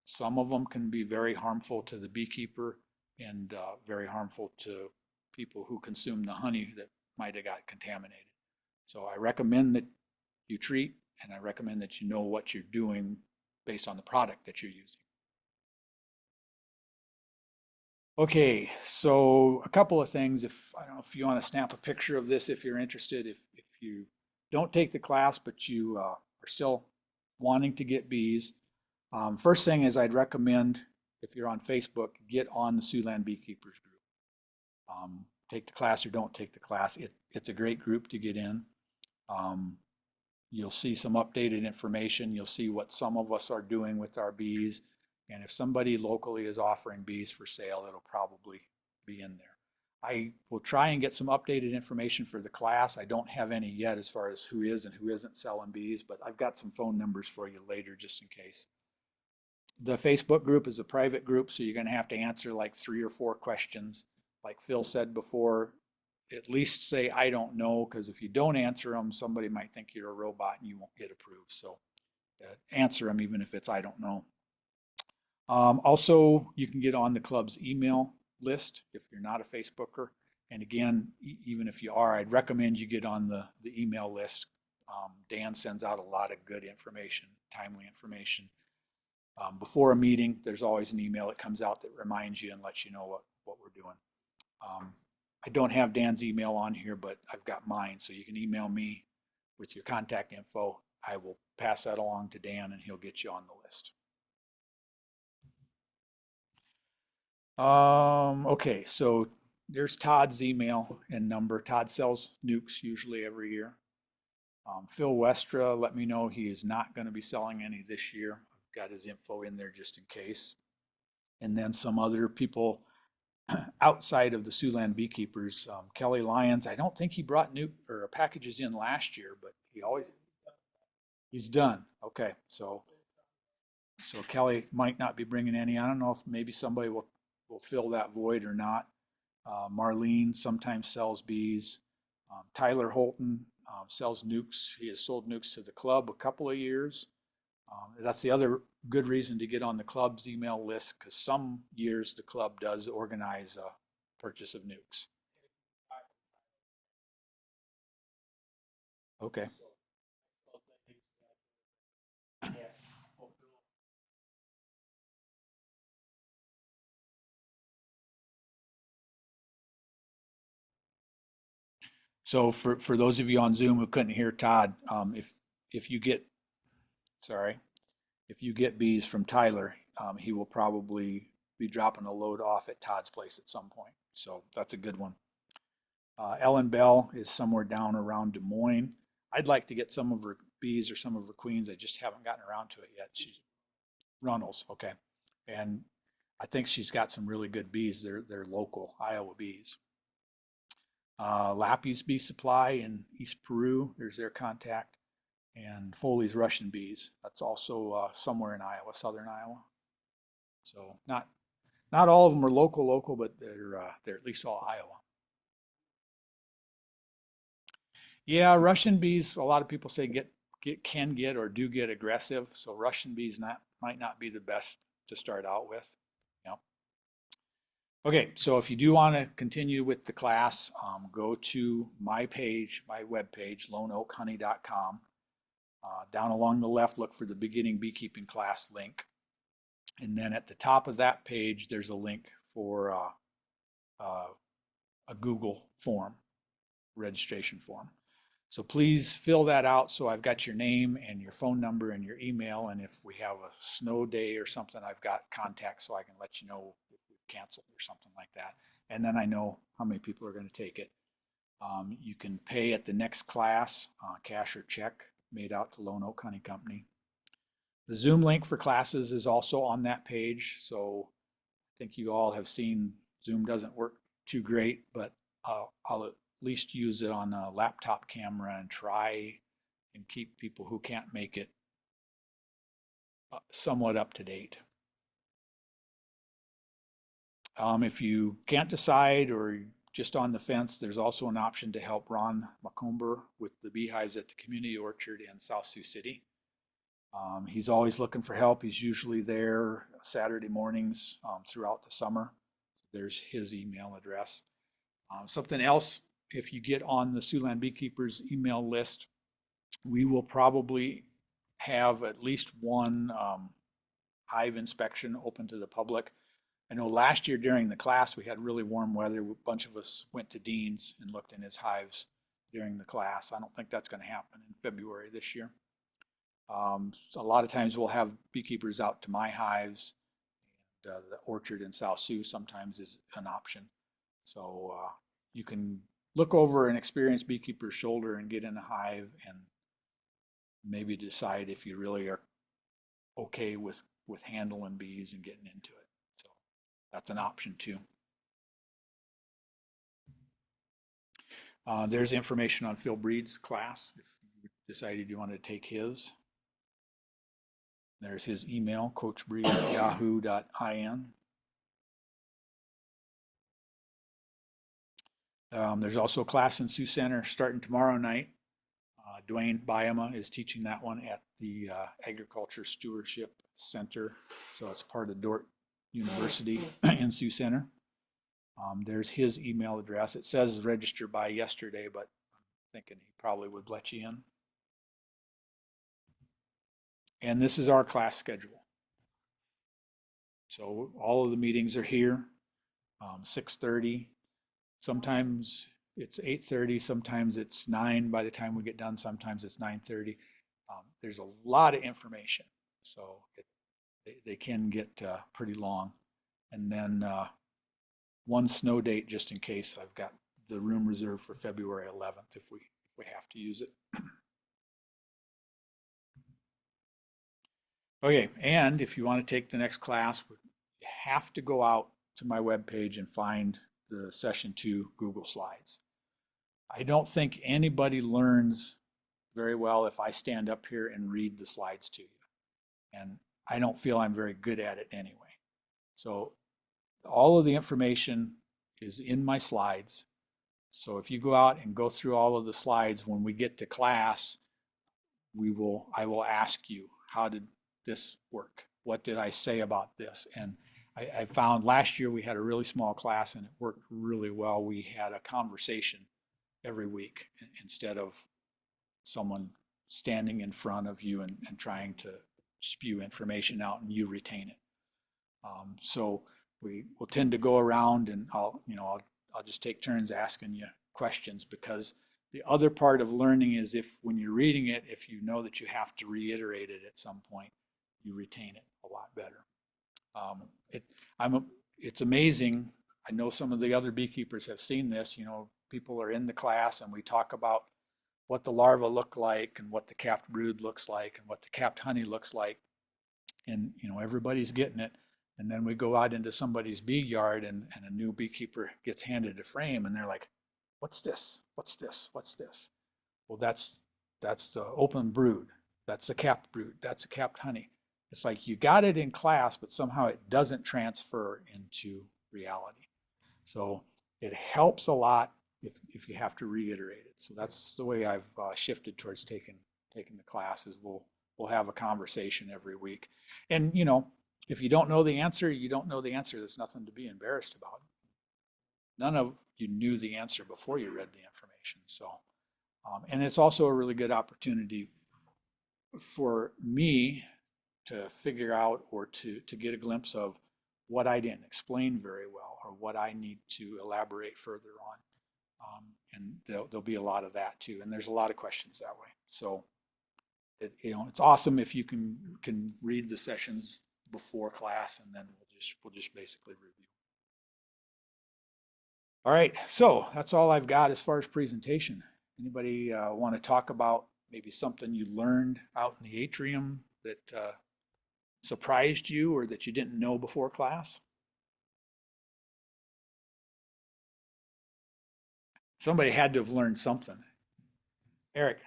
Some of them can be very harmful to the beekeeper and very harmful to people who consume the honey that might have got contaminated. So I recommend that you treat, and I recommend that you know what you're doing based on the product that you're using. Okay, so a couple of things. I don't know if you want to snap a picture of this if you're interested. If you don't take the class but you are still wanting to get bees, first thing is I'd recommend, if you're on Facebook, get on the Siouxland Beekeepers group. Take the class or don't take the class. It's a great group to get in. You'll see some updated information. You'll see what some of us are doing with our bees. And if somebody locally is offering bees for sale, it'll probably be in there. I will try and get some updated information for the class. I don't have any yet as far as who is and who isn't selling bees, but I've got some phone numbers for you later just in case. The Facebook group is a private group, so you're going to have to answer like 3 or 4 questions. Like Phil said before, at least say, I don't know, because if you don't answer them, somebody might think you're a robot and you won't get approved. So answer them even if it's I don't know. Also, you can get on the club's email list if you're not a Facebooker. And again, even if you are, I'd recommend you get on the email list. Dan sends out a lot of good information, timely information. Before a meeting, there's always an email that comes out that reminds you and lets you know what we're doing. I don't have Dan's email on here, but I've got mine, so you can email me with your contact info. I will pass that along to Dan and he'll get you on the list. Okay, so there's Todd's email and number. Todd sells nukes usually every year. Phil Westra let me know he is not going to be selling any this year. I've got his info in there just in case. And then some other people outside of the Siouxland Beekeepers. Kelly Lyons, I don't think he brought nuke or packages in last year, but he's done. Okay, so Kelly might not be bringing any. I don't know if maybe somebody will fill that void or not. Marlene sometimes sells bees. Tyler Holton sells nukes. He has sold nukes to the club a couple of years. That's the other good reason to get on the club's email list, because some years the club does organize a purchase of nukes. Okay. So for those of you on Zoom who couldn't hear Todd, if you get bees from Tyler, he will probably be dropping a load off at Todd's place at some point. So that's a good one. Ellen Bell is somewhere down around Des Moines. I'd like to get some of her bees or some of her queens. I just haven't gotten around to it yet. She's Runnels, okay. And I think she's got some really good bees. They're local Iowa bees. Lappy's Bee Supply in East Peru, there's their contact. And Foley's Russian Bees, that's also somewhere in Iowa, southern Iowa. So not all of them are local, but they're at least all Iowa. Yeah, Russian bees, a lot of people say can get or do get aggressive. So Russian bees might not be the best to start out with. Yep. Okay, so if you do want to continue with the class, go to my page, my webpage, loneoakhoney.com. Down along the left, look for the beginning beekeeping class link. And then at the top of that page, there's a link for a Google form, registration form. So please fill that out so I've got your name and your phone number and your email. And if we have a snow day or something, I've got contacts so I can let you know if we've canceled or something like that. And then I know how many people are going to take it. You can pay at the next class, cash or check made out to Lone Oak Honey Company. The Zoom link for classes is also on that page. So I think you all have seen Zoom doesn't work too great, but I'll at least use it on a laptop camera and try and keep people who can't make it somewhat up to date. If you can't decide or just on the fence, there's also an option to help Ron McComber with the beehives at the community orchard in South Sioux City. He's always looking for help. He's usually there Saturday mornings throughout the summer. There's his email address. Something else, if you get on the Siouxland Beekeepers email list, we will probably have at least one hive inspection open to the public. I know last year during the class, we had really warm weather. A bunch of us went to Dean's and looked in his hives during the class. I don't think that's going to happen in February this year. So a lot of times we'll have beekeepers out to my hives. And, the orchard in South Sioux sometimes is an option. So you can look over an experienced beekeeper's shoulder and get in a hive and maybe decide if you really are okay with handling bees and getting into it. So that's an option too. There's information on Phil Breed's class if you decided you wanted to take his. There's his email, coachbreed@yahoo.in. There's also a class in Sioux Center starting tomorrow night. Dwayne Byama is teaching that one at the Agriculture Stewardship Center. So it's part of Dordt University in Sioux Center. There's his email address. It says register by yesterday, but I'm thinking he probably would let you in. And this is our class schedule. So all of the meetings are here, 6:30. Sometimes it's 8:30, sometimes it's 9 by the time we get done, sometimes it's 9:30. There's a lot of information, so they can get pretty long. And then one snow date just in case. I've got the room reserved for February 11th if we have to use it. Okay, and if you want to take the next class, you have to go out to my webpage and find the session 2 Google Slides. I don't think anybody learns very well if I stand up here and read the slides to you. And I don't feel I'm very good at it anyway. So all of the information is in my slides. So if you go out and go through all of the slides, when we get to class, I will ask you, how did this work? What did I say about this? And I found last year we had a really small class and it worked really well. We had a conversation every week instead of someone standing in front of you and trying to spew information out and you retain it. So we will tend to go around and I'll just take turns asking you questions, because the other part of learning is when you're reading it, if you know that you have to reiterate it at some point, you retain it a lot better. It's amazing. I know some of the other beekeepers have seen this. People are in the class and we talk about what the larva look like and what the capped brood looks like and what the capped honey looks like. And, everybody's getting it. And then we go out into somebody's bee yard and a new beekeeper gets handed a frame and they're like, what's this? What's this? What's this? Well, that's the open brood. That's the capped brood. That's the capped honey. It's like you got it in class, but somehow it doesn't transfer into reality. So it helps a lot if you have to reiterate it. So that's the way I've shifted towards taking the classes. We'll have a conversation every week. And, if you don't know the answer, you don't know the answer. There's nothing to be embarrassed about. None of you knew the answer before you read the information. So, and it's also a really good opportunity for me to figure out or to get a glimpse of what I didn't explain very well or what I need to elaborate further on. And there'll be a lot of that too. And there's a lot of questions that way. So it's awesome if you can read the sessions before class, and then we'll just basically review. All right, so that's all I've got as far as presentation. Anybody want to talk about maybe something you learned out in the atrium that surprised you or that you didn't know before class? Somebody had to have learned something. Eric.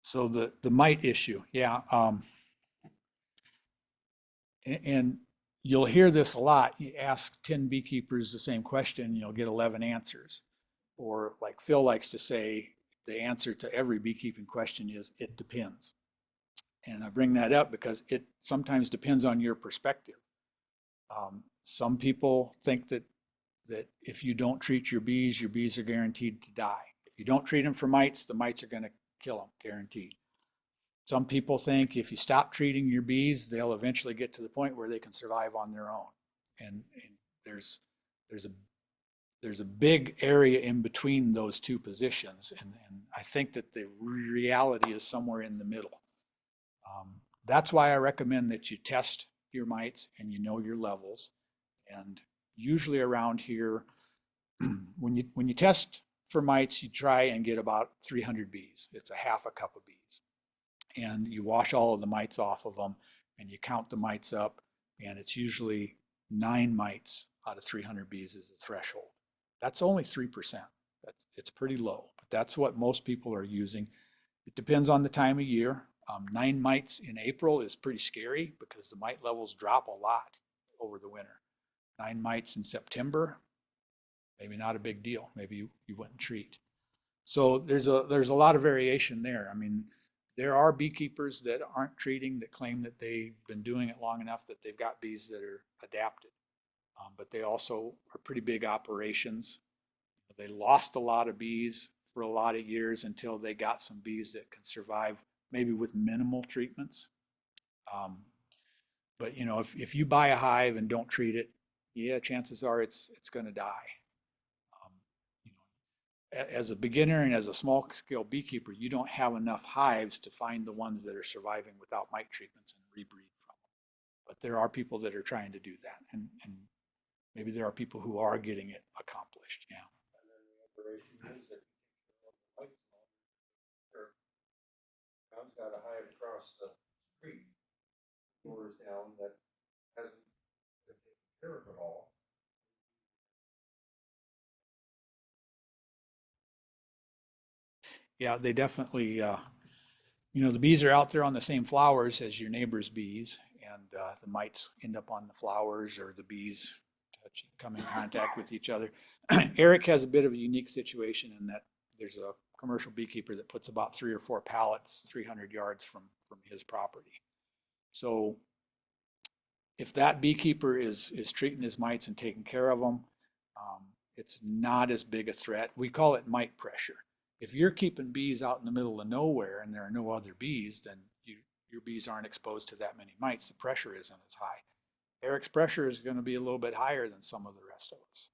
So the mite issue, yeah. And you'll hear this a lot. You ask 10 beekeepers the same question, you'll get 11 answers. Or like Phil likes to say, the answer to every beekeeping question is, it depends. And I bring that up because it sometimes depends on your perspective. Some people think that if you don't treat your bees are guaranteed to die. If you don't treat them for mites, the mites are going to kill them, guaranteed. Some people think if you stop treating your bees, they'll eventually get to the point where they can survive on their own. And there's a big area in between those two positions. And I think that the reality is somewhere in the middle. That's why I recommend that you test your mites and you know your levels. And usually around here, when you test for mites, you try and get about 300 bees. It's a half a cup of bees. And you wash all of the mites off of them and you count the mites up, and it's usually 9 mites out of 300 bees is the threshold. That's only 3%. It's pretty low, but that's what most people are using. It depends on the time of year. 9 mites in April is pretty scary because the mite levels drop a lot over the winter. 9 mites in September, maybe not a big deal. Maybe you wouldn't treat. So there's a lot of variation there. I mean, there are beekeepers that aren't treating that claim that they've been doing it long enough that they've got bees that are adapted. But they also are pretty big operations. They lost a lot of bees for a lot of years until they got some bees that can survive maybe with minimal treatments. But you know, if you buy a hive and don't treat it, yeah, chances are it's going to die. You know, as a beginner and as a small scale beekeeper, you don't have enough hives to find the ones that are surviving without mite treatments and rebreed from them. But there are people that are trying to do that, and maybe there are people who are getting it accomplished. Yeah. Tom's got a hive across the street, doors down, that hasn't been taken care of at all. Yeah, they definitely, you know, the bees are out there on the same flowers as your neighbor's bees, and the mites end up on the flowers, or the bees come in contact with each other. Eric has a bit of a unique situation in that there's a commercial beekeeper that puts about 3 or 4 pallets 300 yards from his property. So if that beekeeper is treating his mites and taking care of them, it's not as big a threat. We call it mite pressure. If you're keeping bees out in the middle of nowhere and there are no other bees, then your bees aren't exposed to that many mites. The pressure isn't as high. Eric's pressure is going to be a little bit higher than some of the rest of us.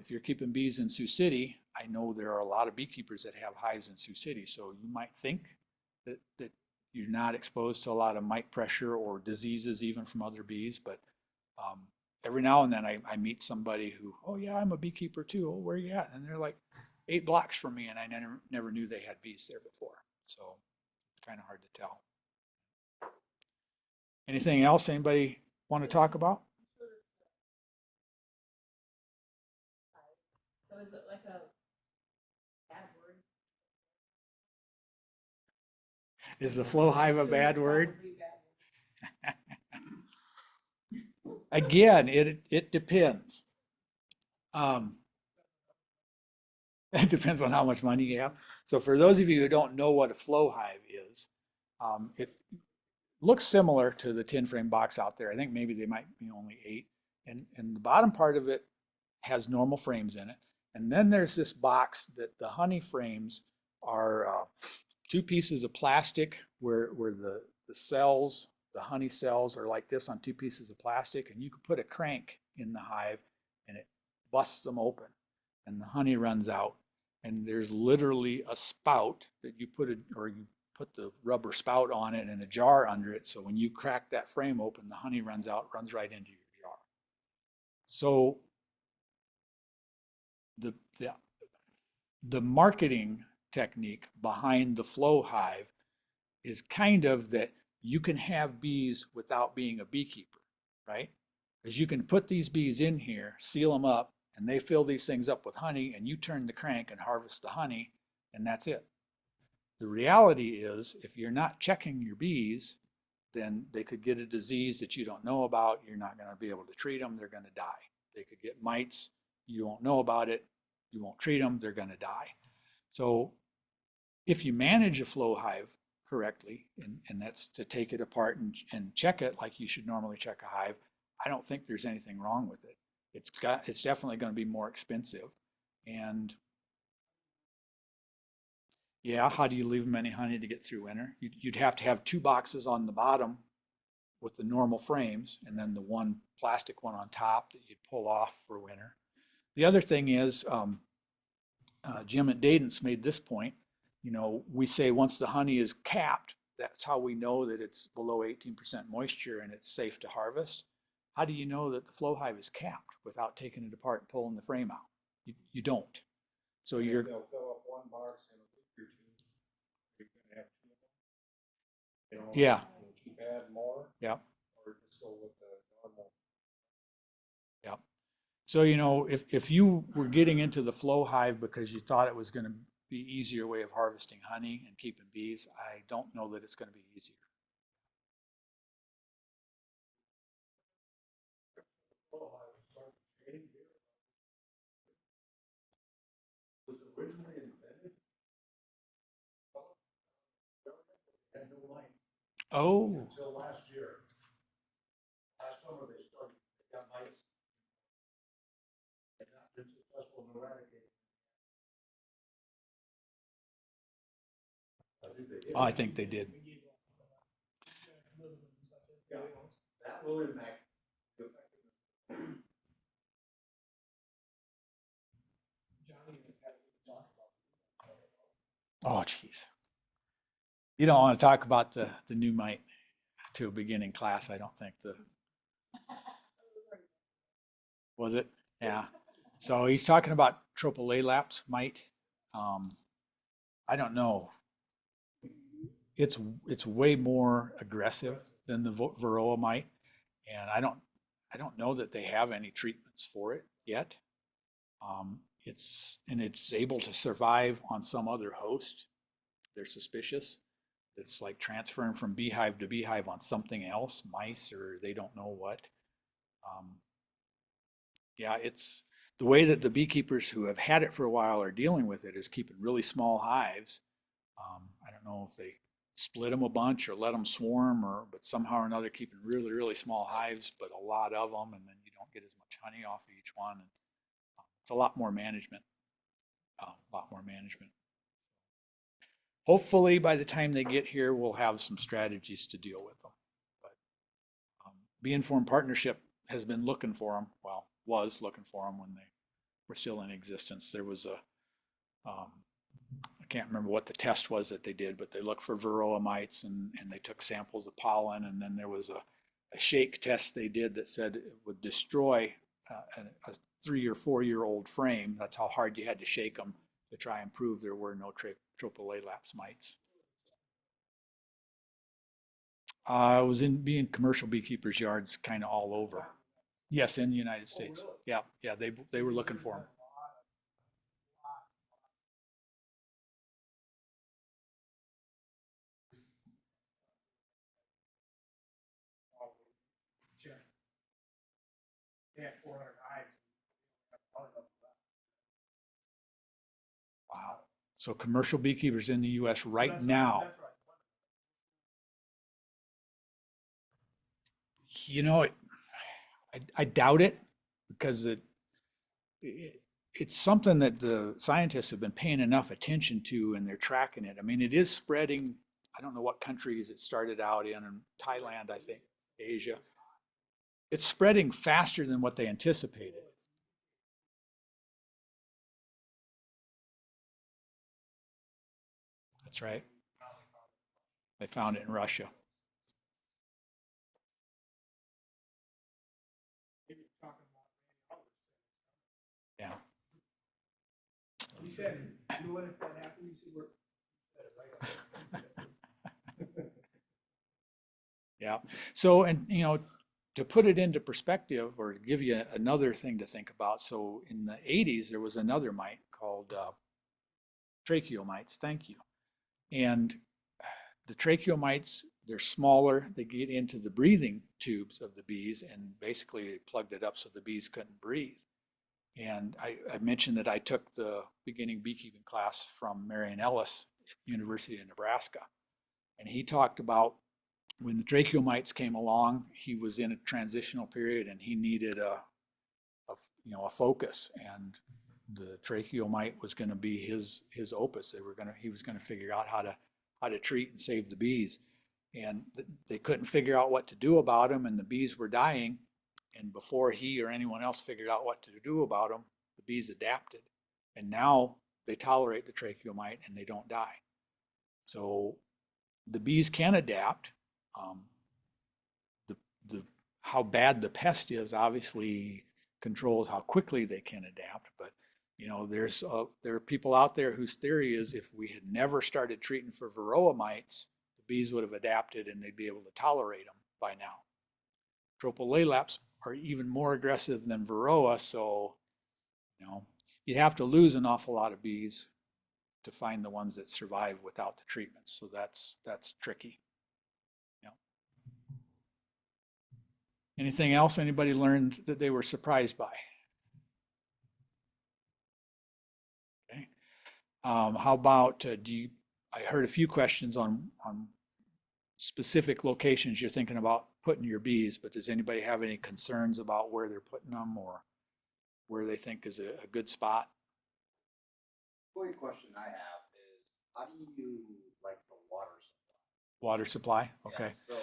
If you're keeping bees in Sioux City, I know there are a lot of beekeepers that have hives in Sioux City, so you might think that you're not exposed to a lot of mite pressure or diseases even from other bees, but every now and then I meet somebody who, oh yeah, I'm a beekeeper too. Oh, where are you at? And they're like 8 blocks from me, and I never knew they had bees there before. So it's kind of hard to tell. Anything else anybody want to talk about? So is it like a bad word? Is the flow hive a bad word? Again, it depends. It depends on how much money you have. So for those of you who don't know what a flow hive is, it looks similar to the tin frame box out there. I think maybe they might be only 8. And the bottom part of it has normal frames in it. And then there's this box that the honey frames are 2 pieces of plastic where the cells, the honey cells are like this on 2 pieces of plastic. And you can put a crank in the hive and it busts them open and the honey runs out. And there's literally a spout that you put the rubber spout on it and a jar under it. So when you crack that frame open, the honey runs out, runs right into your jar. So the, the, the marketing technique behind the flow hive is kind of that you can have bees without being a beekeeper, right? Because you can put these bees in here, seal them up, and they fill these things up with honey, and you turn the crank and harvest the honey, and that's it. The reality is, if you're not checking your bees, then they could get a disease that you don't know about. You're not going to be able to treat them. They're going to die. They could get mites. You won't know about it. You won't treat them. They're going to die. So if you manage a flow hive correctly, and that's to take it apart and check it like you should normally check a hive, I don't think there's anything wrong with it. It's definitely going to be more expensive. And yeah, how do you leave them any honey to get through winter? You'd have to have 2 boxes on the bottom with the normal frames, and then the one plastic one on top that you'd pull off for winter. The other thing is, Jim at Dadence made this point. You know, we say once the honey is capped, that's how we know that it's below 18% moisture and it's safe to harvest. How do you know that the flow hive is capped without taking it apart and pulling the frame out? You don't. So you're. They'll fill up 1 box in a week or 2. You can have 2 of them. Yeah. Keep adding more. Yep. Or just go with the normal. Yep. So, you know, if you were getting into the flow hive because you thought it was going to be easier way of harvesting honey and keeping bees, I don't know that it's going to be easier. Was it originally invented? Had no light Oh, until last year. Last summer they got lights. They've not been successful in eradicating. I think they did. Yeah, that will impact. Oh, geez. You don't want to talk about the new mite to a beginning class, I don't think. Was it? Yeah. So he's talking about tropolalaps mite. I don't know. It's way more aggressive than the varroa mite, and I don't know that they have any treatments for it yet. It's able to survive on some other host. They're suspicious. It's like transferring from beehive to beehive on something else, mice or they don't know what. Yeah, it's the way that the beekeepers who have had it for a while are dealing with it is keeping really small hives. I don't know if they split them a bunch or let them swarm, but somehow or another keeping really, really small hives, but a lot of them, and then you don't get as much honey off of each one. And it's a lot more management. A lot more management. Hopefully, by the time they get here, we'll have some strategies to deal with them. But Bee Informed Partnership has been looking for them. Well, was looking for them when they were still in existence. There was I can't remember what the test was that they did, but they looked for varroa mites and they took samples of pollen. And then there was a shake test they did that said it would destroy a 3 or 4 year old frame. That's how hard you had to shake them to try and prove there were no tropolalaps mites. I was being commercial beekeepers' yards kind of all over. Yes, in the United States. Yeah, yeah, they were looking for them. Wow. So commercial beekeepers in the US right now, you know, I doubt it because it's something that the scientists have been paying enough attention to and they're tracking it. I mean, it is spreading. I don't know what countries it started out in Thailand, I think, Asia. It's spreading faster than what they anticipated. That's right. They found it in Russia. Yeah. He said, you know what, if that happened, he said, we're. Yeah. So, and you know, to put it into perspective or to give you another thing to think about. So in the 80s, there was another mite called tracheomites. Thank you. And the tracheomites, they're smaller. They get into the breathing tubes of the bees and basically they plugged it up so the bees couldn't breathe. And I mentioned that I took the beginning beekeeping class from Marion Ellis at University of Nebraska. And he talked about when the tracheomites came along, he was in a transitional period and he needed a focus. And the tracheomite was going to be his opus. He was going to figure out how to treat and save the bees. And they couldn't figure out what to do about him, and the bees were dying. And before he or anyone else figured out what to do about them, the bees adapted. And now they tolerate the tracheomite and they don't die. So the bees can adapt. The how bad the pest is obviously controls how quickly they can adapt. But you know, there are people out there whose theory is if we had never started treating for varroa mites, the bees would have adapted and they'd be able to tolerate them by now. Tropolaelaps are even more aggressive than varroa, so you know you have to lose an awful lot of bees to find the ones that survive without the treatment. So that's tricky. Yeah. Anything else anybody learned that they were surprised by? Okay. How about I heard a few questions on specific locations you're thinking about putting your bees, but does anybody have any concerns about where they're putting them or where they think is a good spot? The only question I have is, how do you like the water supply? Water supply? Okay. Yeah,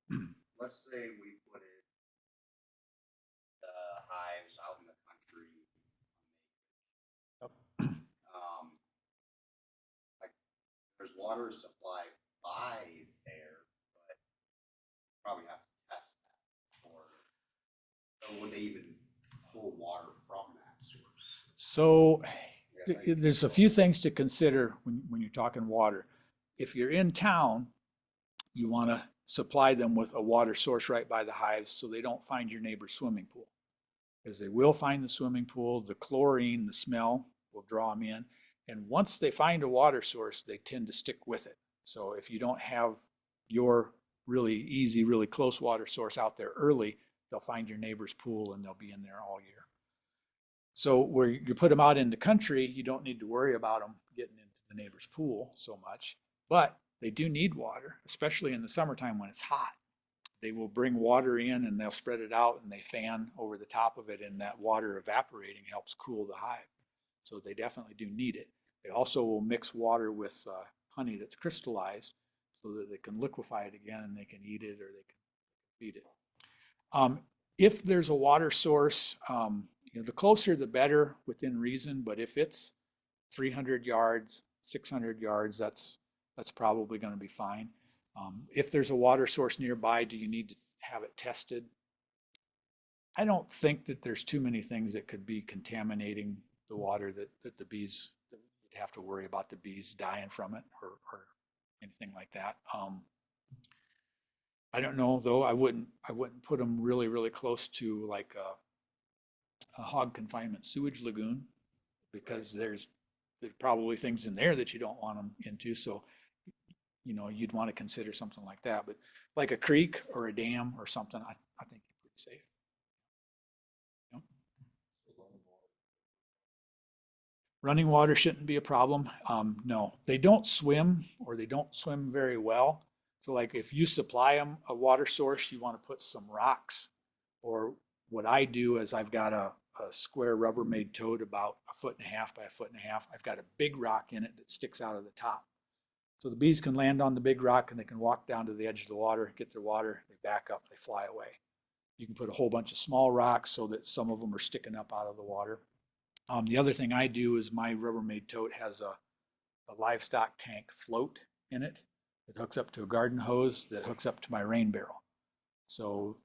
so let's say we put it the hives out in the country. Like there's water supply by there, but probably have to test that. Or would they even pull water from that source? So there's a few things to consider when you're talking water. If you're in town, you want to supply them with a water source right by the hives so they don't find your neighbor's swimming pool. Because they will find the swimming pool, the chlorine, the smell will draw them in. And once they find a water source, they tend to stick with it. So if you don't have your really easy, really close water source out there early, they'll find your neighbor's pool and they'll be in there all year. So where you put them out in the country, you don't need to worry about them getting into the neighbor's pool so much. But they do need water, especially in the summertime when it's hot. They will bring water in and they'll spread it out and they fan over the top of it, and that water evaporating helps cool the hive. So they definitely do need it. They also will mix water with honey that's crystallized so that they can liquefy it again and they can eat it or they can feed it. If there's a water source, the closer the better within reason, but if it's 300 yards, 600 yards, that's probably going to be fine. If there's a water source nearby, do you need to have it tested? I don't think that there's too many things that could be contaminating the water that the bees, that you'd have to worry about the bees dying from it or anything like that. I don't know though. I wouldn't put them really, really close to like a hog confinement sewage lagoon because there's probably things in there that you don't want them into. So you'd want to consider something like that. But like a creek or a dam or something, I think you're pretty safe. Running water shouldn't be a problem. No, they don't swim or they don't swim very well. So like if you supply them a water source, you want to put some rocks. Or what I do is I've got a square Rubbermaid tote about 1.5 by 1.5 feet. I've got a big rock in it that sticks out of the top. So the bees can land on the big rock and they can walk down to the edge of the water, get their water, they back up, they fly away. You can put a whole bunch of small rocks so that some of them are sticking up out of the water. The other thing I do is my Rubbermaid tote has a livestock tank float in it that hooks up to a garden hose that hooks up to my rain barrel. So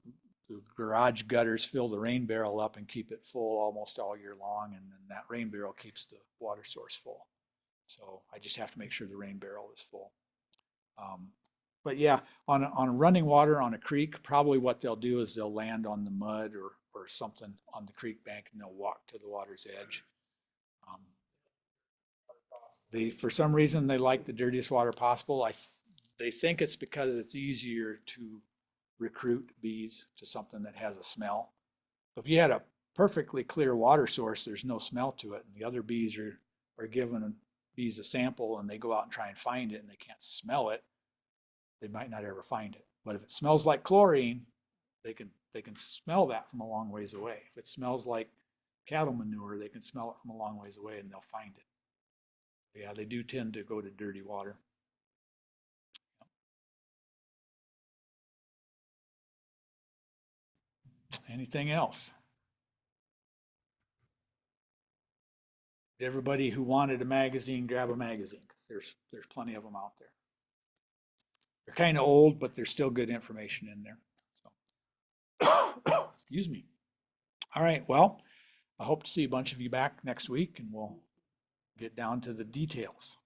the garage gutters fill the rain barrel up and keep it full almost all year long, and then that rain barrel keeps the water source full. So I just have to make sure the rain barrel is full. But yeah, on a running water on a creek, probably what they'll do is they'll land on the mud or something on the creek bank and they'll walk to the water's edge. For some reason, they like the dirtiest water possible. They think it's because it's easier to recruit bees to something that has a smell. So if you had a perfectly clear water source, there's no smell to it, and the other bees are giving bees a sample and they go out and try and find it and they can't smell it, they might not ever find it. But if it smells like chlorine, they can smell that from a long ways away. If it smells like cattle manure, they can smell it from a long ways away and they'll find it. Yeah, they do tend to go to dirty water. Anything else? Everybody who wanted a magazine, grab a magazine, because there's plenty of them out there. They're kind of old, but there's still good information in there. So. Excuse me. All right, well, I hope to see a bunch of you back next week and we'll get down to the details.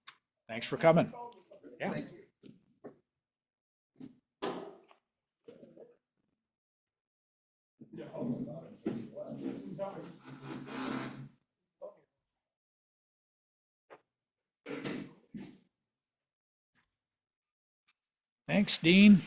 Thanks for coming. Yeah. Thank you. Thanks, Dean.